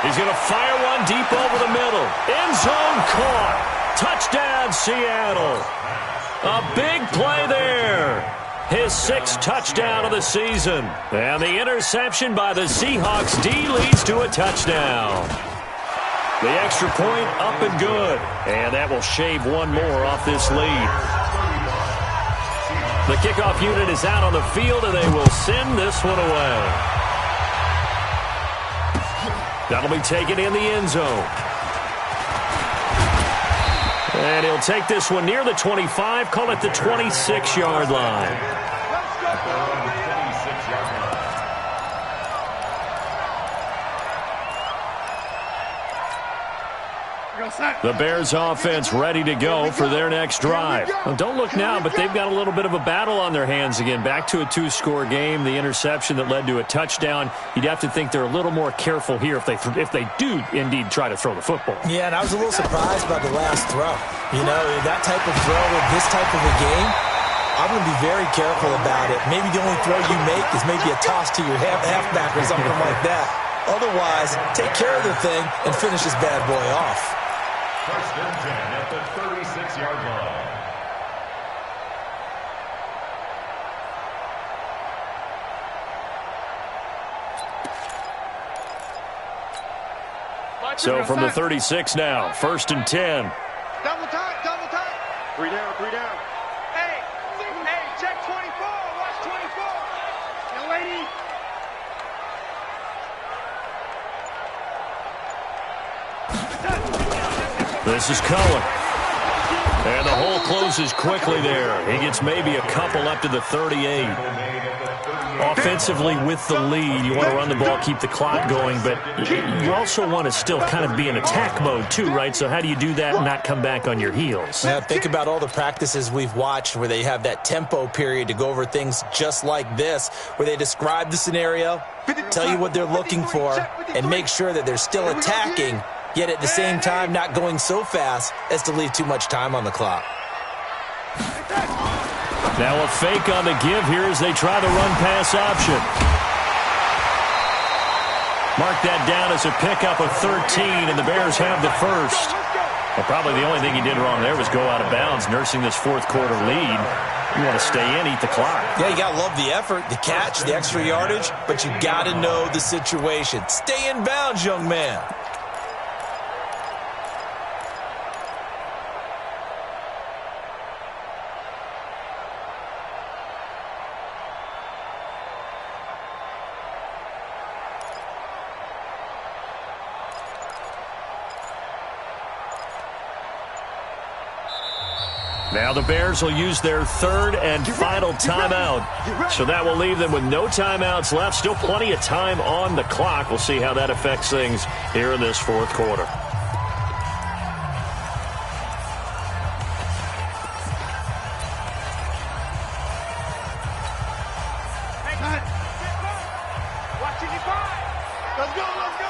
He's going to fire one deep over the middle. End zone caught. Touchdown, Seattle. A big play there. His 6th touchdown of the season. And the interception by the Seahawks D leads to a touchdown. The extra point up and good. And that will shave 1 more off this lead. The kickoff unit is out on the field, and they will send this one away. That'll be taken in the end zone. And he'll take this one near the 25, call it the 26-yard line. The Bears offense ready to go for their next drive. Well, don't look now, but they've got a little bit of a battle on their hands again. Back to a 2-score game, the interception that led to a touchdown. You'd have to think they're a little more careful here if they do indeed try to throw the football. Yeah, and I was a little surprised by the last throw. You know, that type of throw in this type of a game, I'm going to be very careful about it. Maybe the only throw you make is maybe a toss to your halfback or something like that. Otherwise, take care of the thing and finish this bad boy off. 1st and 10 at the 36-yard line. So from the 36 now, 1st and 10. Double time. 3 down. Hey, check 24. Watch 24. Young lady. This is Cohen. And And the hole closes quickly there. He gets maybe a couple up to the 38. Offensively with the lead, you want to run the ball, keep the clock going, but you also want to still kind of be in attack mode too, right? So how do you do that and not come back on your heels? Now, think about all the practices we've watched where they have that tempo period to go over things just like this, where they describe the scenario, tell you what they're looking for, and make sure that they're still attacking, yet at the same time not going so fast as to leave too much time on the clock. Now a fake on the give here as they try the run-pass option. Mark that down as a pickup of 13, and the Bears have the first. Well, probably the only thing he did wrong there was go out of bounds, nursing this fourth quarter lead. You want to stay in, eat the clock. Yeah, you got to love the effort, the catch, the extra yardage, but you got to know the situation. Stay in bounds, young man. Now the Bears will use their third and final timeout. So that will leave them with no timeouts left. Still plenty of time on the clock. We'll see how that affects things here in this fourth quarter. Let's go, let's go!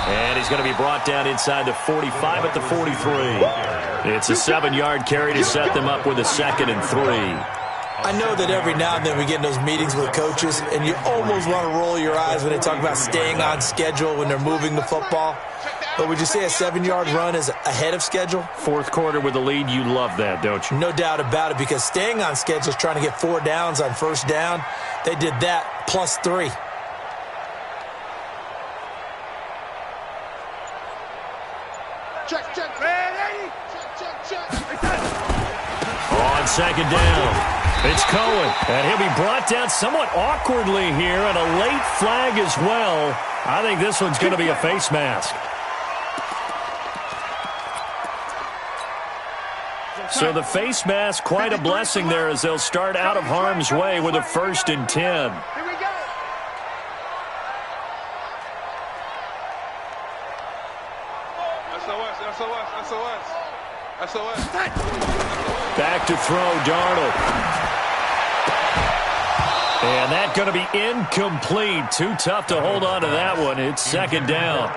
And he's going to be brought down inside the 45 at the 43. It's a 7-yard carry to set them up with a 2nd and 3. I know that every now and then we get in those meetings with coaches, and you almost want to roll your eyes when they talk about staying on schedule when they're moving the football. But would you say a 7-yard run is ahead of schedule? Fourth quarter with the lead, you love that, don't you? No doubt about it, because staying on schedule is trying to get 4 downs on first down. They did that plus 3. Check, check, ready? Check, check, check. On second down, it's Cohen, and he'll be brought down somewhat awkwardly here, and a late flag as well. I think this one's going to be a face mask. So the face mask, quite a blessing there as they'll start out of harm's way with a 1st and 10. Here we go. SOS, SOS, SOS, SOS. Back to throw, Darnold. And that's going to be incomplete. Too tough to hold on to that one. It's 2nd down.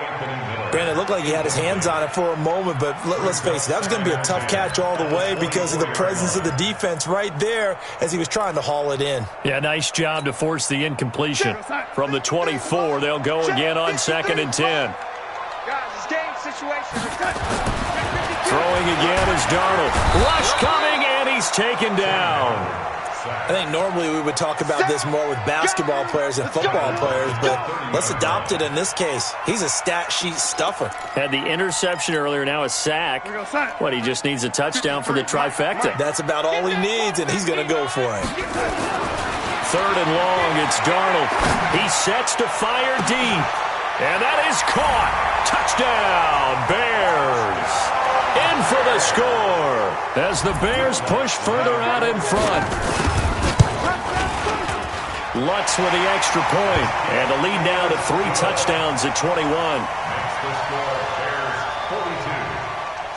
Brandon, it looked like he had his hands on it for a moment, but let's face it, that was going to be a tough catch all the way because of the presence of the defense right there as he was trying to haul it in. Yeah, nice job to force the incompletion. From the 24, they'll go again on 2nd and 10. Guys, it's game situation. Throwing again is Darnold. Rush coming, and he's taken down. I think normally we would talk about this more with basketball players and football players, but let's adopt it in this case. He's a stat sheet stuffer. Had the interception earlier, now a sack. What, he just needs a touchdown for the trifecta. That's about all he needs, and he's going to go for it. 3rd and long, it's Darnold. He sets to fire deep, and that is caught. Touchdown, Bears. In for the score as the Bears push further out in front. Lutz with the extra point, and the lead now to 3 touchdowns at 21. Next to score, Bears 42,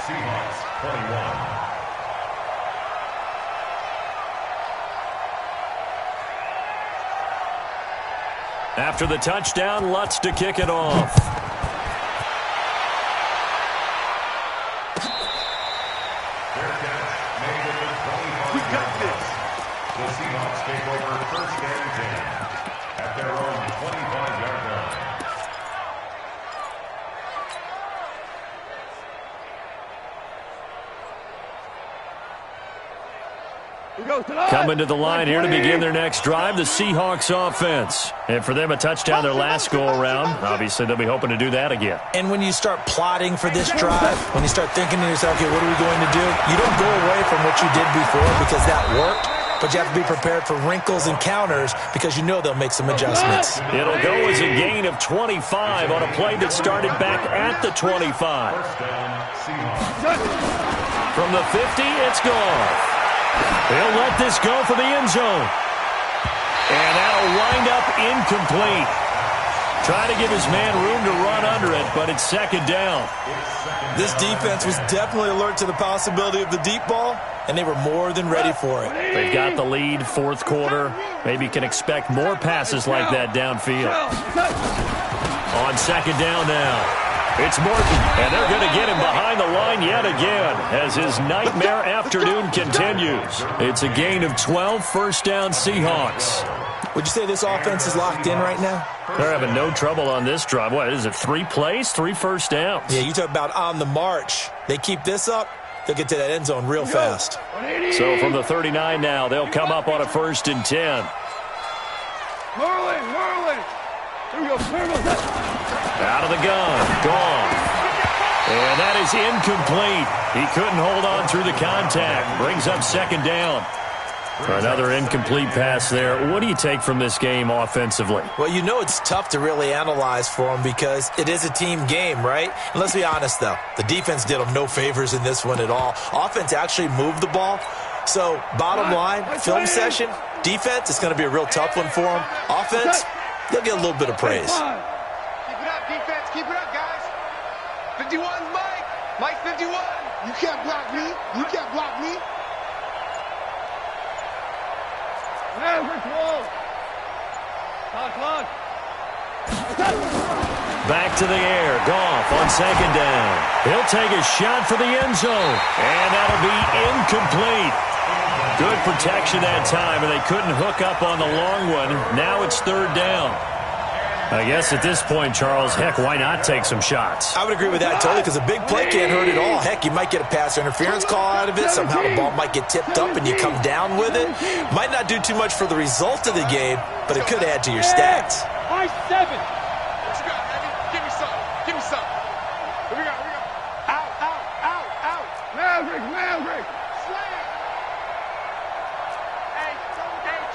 Seahawks 21. After the touchdown, Lutz to kick it off. We got this. The Seahawks take over 1st and 10 at their own 25-yard line. We go. Coming to the line here to begin their next drive, the Seahawks offense. And for them, a touchdown their last go-around. Obviously, they'll be hoping to do that again. And when you start plotting for this drive, when you start thinking to yourself, okay, what are we going to do? You don't go away from what you did before because that worked, but you have to be prepared for wrinkles and counters because you know they'll make some adjustments. It'll go as a gain of 25 on a play that started back at the 25. From the 50, it's gone. He'll let this go for the end zone. And that'll wind up incomplete. Trying to give his man room to run under it, but it's second down. This defense was definitely alert to the possibility of the deep ball, and they were more than ready for it. They've got the lead, fourth quarter. Maybe can expect more passes like that downfield. On second down now. It's Morton, and they're going to get him behind the line yet again as his nightmare afternoon continues. It's a gain of 12, first down Seahawks. Would you say this offense is locked in right now? They're having no trouble on this drive. What is it, 3 plays, 3 first downs? Yeah, you talk about on the march. They keep this up, they'll get to that end zone real fast. So from the 39 now, they'll come up on a 1st and 10. Out of the gun, gone. And that is incomplete. He couldn't hold on through the contact. Brings up second down. Another incomplete pass there. What do you take from this game offensively? Well, you know it's tough to really analyze for them because it is a team game, right? And let's be honest, though. The defense did them no favors in this one at all. Offense actually moved the ball. So, bottom line, film session, defense, it's going to be a real tough one for them. Offense, they'll get a little bit of praise. Keep it up, defense. Keep it up, guys. 51, Mike. Mike, 51. You can't block me. You can't block me. Back to the air. Goff on second down. He'll take a shot for the end zone. And that'll be incomplete. Good protection that time, and they couldn't hook up on the long one. Now it's third down. I guess at this point, Charles, heck, why not take some shots? I would agree with that totally because a big play can't hurt at all. Heck, you might get a pass interference call out of it. Somehow the ball might get tipped up and you come down with it. Might not do too much for the result of the game, but it could add to your stats. High 7. What you got, baby? Give me some. Give me some. Here we go. Here we go. Out, out, out, out. Maverick, Maverick. Slam. Hey,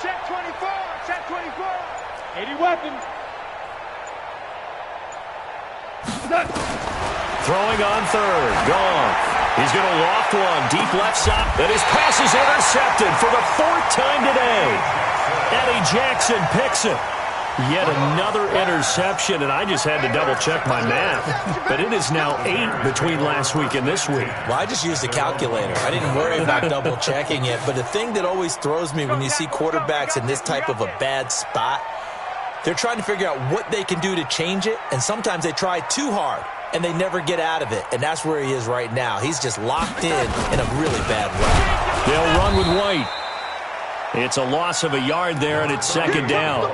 check 24. Check 24. 80 weapons. Throwing on third. Goff. He's going to loft one. Deep left side. And his pass is intercepted for the 4th time today. Eddie Jackson picks it. Yet another interception, and I just had to double-check my math. But it is now 8 between last week and this week. Well, I just used a calculator. I didn't worry about double-checking it. But the thing that always throws me when you see quarterbacks in this type of a bad spot, they're trying to figure out what they can do to change it, and sometimes they try too hard, and they never get out of it. And that's where he is right now. He's just locked in a really bad way. They'll run with White. It's a loss of a yard there, and it's second down.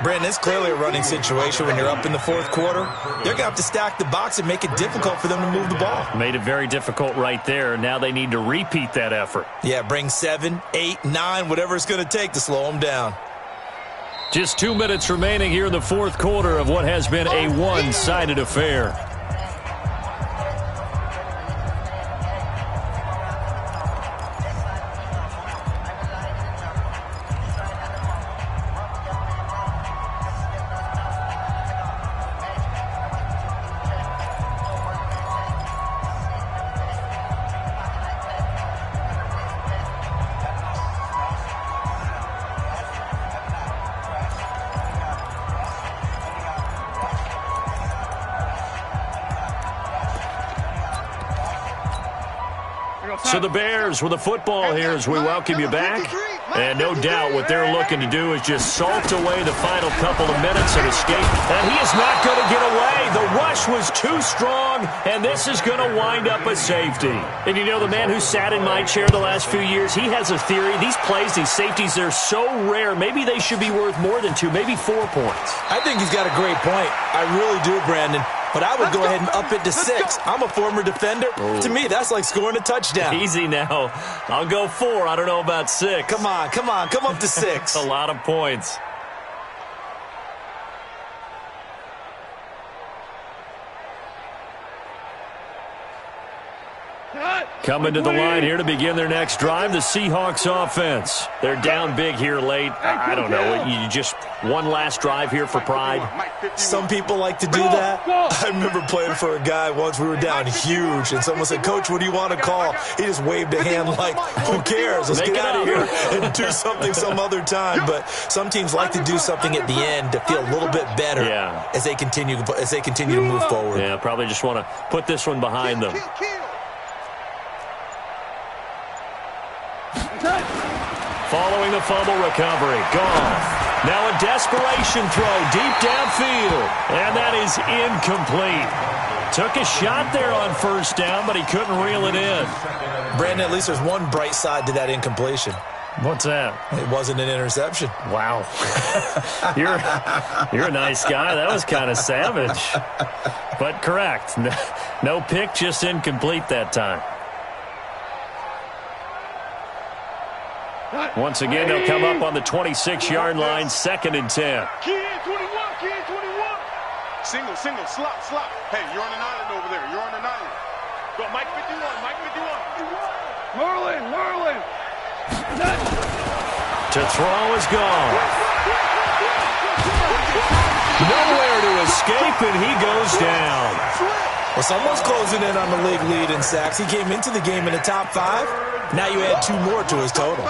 Brandon, it's clearly a running situation when you're up in the 4th quarter. They're going to have to stack the box and make it difficult for them to move the ball. Made it very difficult right there. Now they need to repeat that effort. Yeah, bring 7, 8, 9, whatever it's going to take to slow them down. Just 2 minutes remaining here in the 4th quarter of what has been a one-sided affair. So the Bears with the football here as we welcome you back. And no doubt what they're looking to do is just salt away the final couple of minutes and escape. And he is not going to get away. The rush was too strong, and this is going to wind up a safety. And you know, the man who sat in my chair the last few years, he has a theory. These plays, these safeties, they're so rare. Maybe they should be worth more than 2, maybe 4 points. I think he's got a great point. I really do, Brandon. but I would go ahead and up it to 6. I'm a former defender. Ooh. To me, that's like scoring a touchdown. Easy now. I'll go 4. I don't know about 6. Come on. Come up to 6. A lot of points. Coming to the line here to begin their next drive, the Seahawks offense. They're down big here late. I don't know. You just one last drive here for pride. Some people like to do that. I remember playing for a guy once. We were down huge, and someone said, "Coach, what do you want to call?" He just waved a hand like, "Who cares? Let's get out of here and do something some other time." But some teams like to do something at the end to feel a little bit better as they continue to move forward. Yeah, probably just want to put this one behind them. Following the fumble recovery, Goff. Now a desperation throw deep downfield, and that is incomplete. Took a shot there on first down, but he couldn't reel it in. Brandon, at least there's one bright side to that incompletion. What's that? It wasn't an interception. Wow. You're a nice guy. That was kind of savage. But correct. No pick, just incomplete that time. Once again, they'll come up on the 26-yard line, 2nd and 10. Key in 21. Single, slop. Hey, you're on an island over there. You're on an island. Go, Mike 51. Merlin. To throw is gone. Nowhere to escape, and he goes down. Well, someone's closing in on the league lead in sacks. He came into the game in the top 5. Now you add 2 more to his total.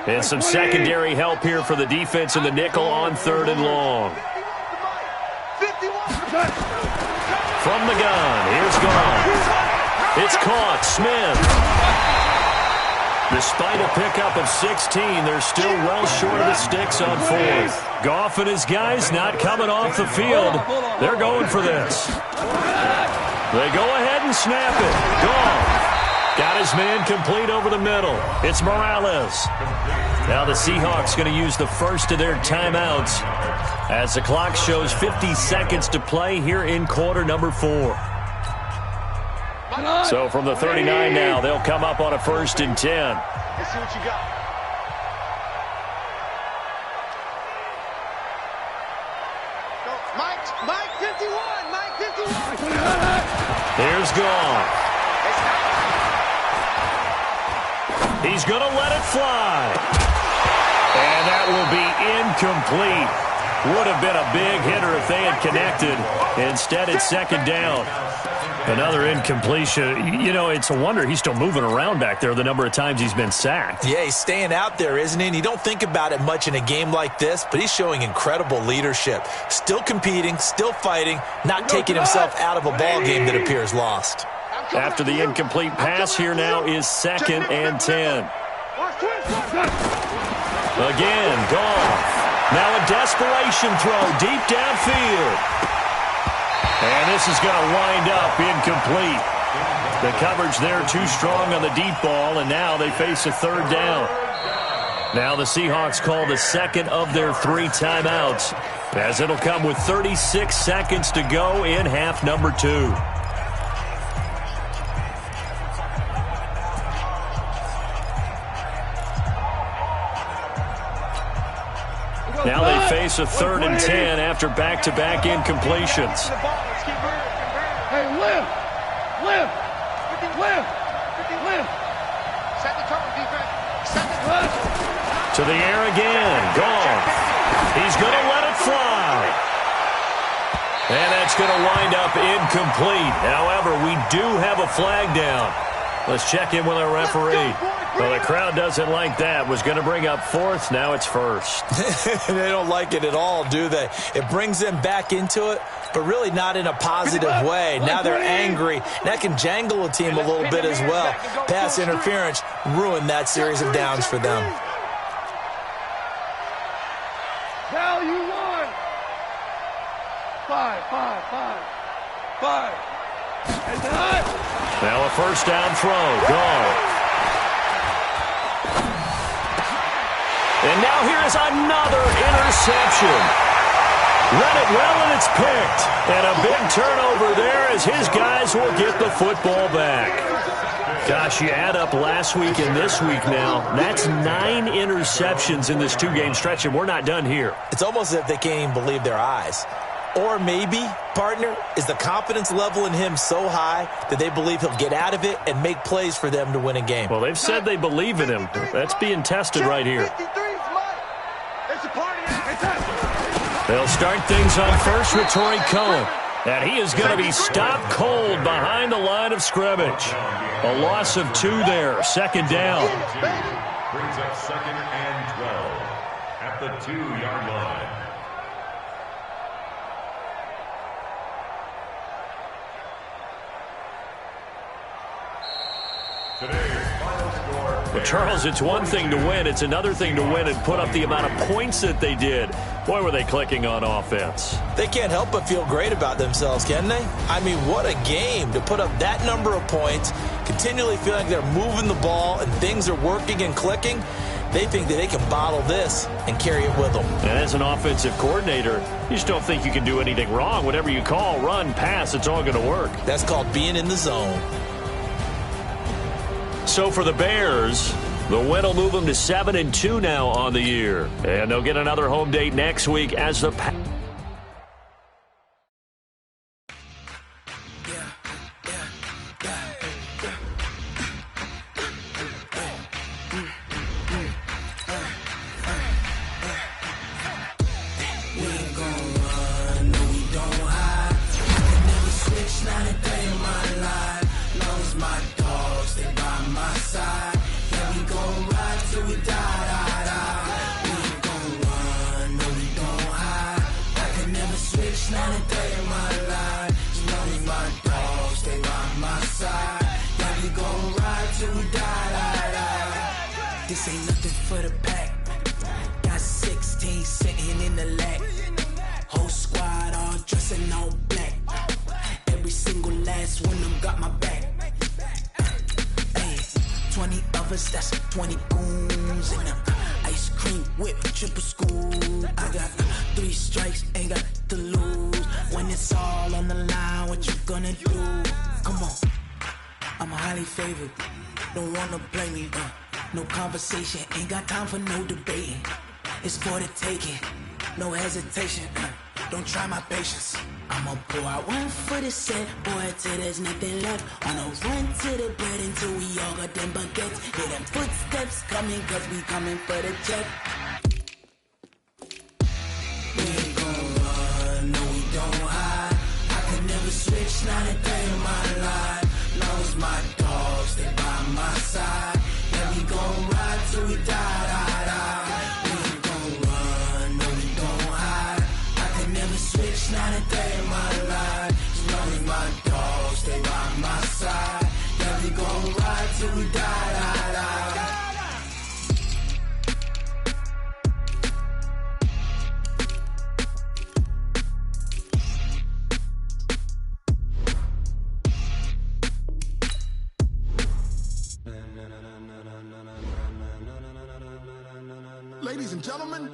And some secondary help here for the defense in the nickel on 3rd and long. From the gun, here's Goff. It's caught, Smith. Despite a pickup of 16, they're still well short of the sticks on 4th. Goff and his guys not coming off the field. They're going for this. They go ahead and snap it. Goff. Got his man complete over the middle. It's Morales. Now the Seahawks going to use the first of their timeouts as the clock shows 50 seconds to play here in quarter number 4. So from the 39 now, they'll come up on a 1st and 10. Let's see what you got. Mike 51. Here's Goff. He's going to let it fly. And that will be incomplete. Would have been a big hitter if they had connected. Instead, it's 2nd down. Another incompletion. You know, it's a wonder he's still moving around back there the number of times he's been sacked. Yeah, he's staying out there, isn't he? And you don't think about it much in a game like this, but he's showing incredible leadership. Still competing, still fighting, not taking himself out of a ball game that appears lost. After the incomplete pass, here now is 2nd and 10. Again, Goff. Now a desperation throw deep downfield. And this is going to wind up incomplete. The coverage there too strong on the deep ball, and now they face a 3rd down. Now the Seahawks call the 2nd of their 3 timeouts, as it'll come with 36 seconds to go in half number 2. Now they face a 3rd and 10 after back-to-back incompletions. Hey, lift. Set the tone, defense. Set the tone. To the air again. Goff. He's going to let it fly. And that's going to wind up incomplete. However, we do have a flag down. Let's check in with our referee. Well, the crowd doesn't like that. Was going to bring up 4th. Now it's 1st. They don't like it at all, do they? It brings them back into it, but really not in a positive way. Now they're angry. That can jangle a team a little bit as well. Pass interference ruined that series of downs for them. Cal, you won. Five. And done. Now a first down throw. Gone. And now here's another interception. Read it well, and it's picked. And a big turnover there as his guys will get the football back. Gosh, you add up last week and this week now. That's 9 interceptions in this 2-game stretch, and we're not done here. It's almost as if they can't even believe their eyes. Or maybe, partner, is the confidence level in him so high that they believe he'll get out of it and make plays for them to win a game. Well, they've said they believe in him. That's being tested right here. They'll start things on first with Torrey Cohen. And he is going to be stopped cold behind the line of scrimmage. A loss of 2 there. Second down. Brings up 2nd and 12 at the 2-yard line. Today's final score. Well, Charles, it's one thing to win. It's another thing to win and put up the amount of points that they did. Boy, were they clicking on offense. They can't help but feel great about themselves, can they? I mean, what a game to put up that number of points, continually feeling like they're moving the ball and things are working and clicking. They think that they can bottle this and carry it with them. And as an offensive coordinator, you just don't think you can do anything wrong. Whatever you call, run, pass, it's all going to work. That's called being in the zone. So for the Bears, the win will move them to 7-2 now on the year. And they'll get another home date next week as the This ain't nothing for the pack. Got 16 sitting in the lag. Whole squad all dressing all black. Every single last one of them got my back. Hey, 20 of us, that's 20 goons in them. Ice cream whip, triple scoop. I got 3 strikes, ain't got to lose. When it's all on the line, what you gonna do? Come on, I'm highly favored. Don't wanna play me, no conversation, ain't got time for no debating. It's for the taking, no hesitation. Don't try my patience. I'ma pour out one for the set, boy, till there's nothing left. On a run to the bread until we all got them baguettes. Hear them footsteps coming, cause we coming for the check. We ain't gon' run, no we don't hide. I could never switch, not a day in my life. Long as my dogs stay by my side. Yeah, we gon' ride till we die, die, die. We ain't gon' run, no we don't hide. I could never switch, not a day in my life. As long as my dogs stay by my side. Yeah, we gon' ride till we die, die, die. Ladies and gentlemen,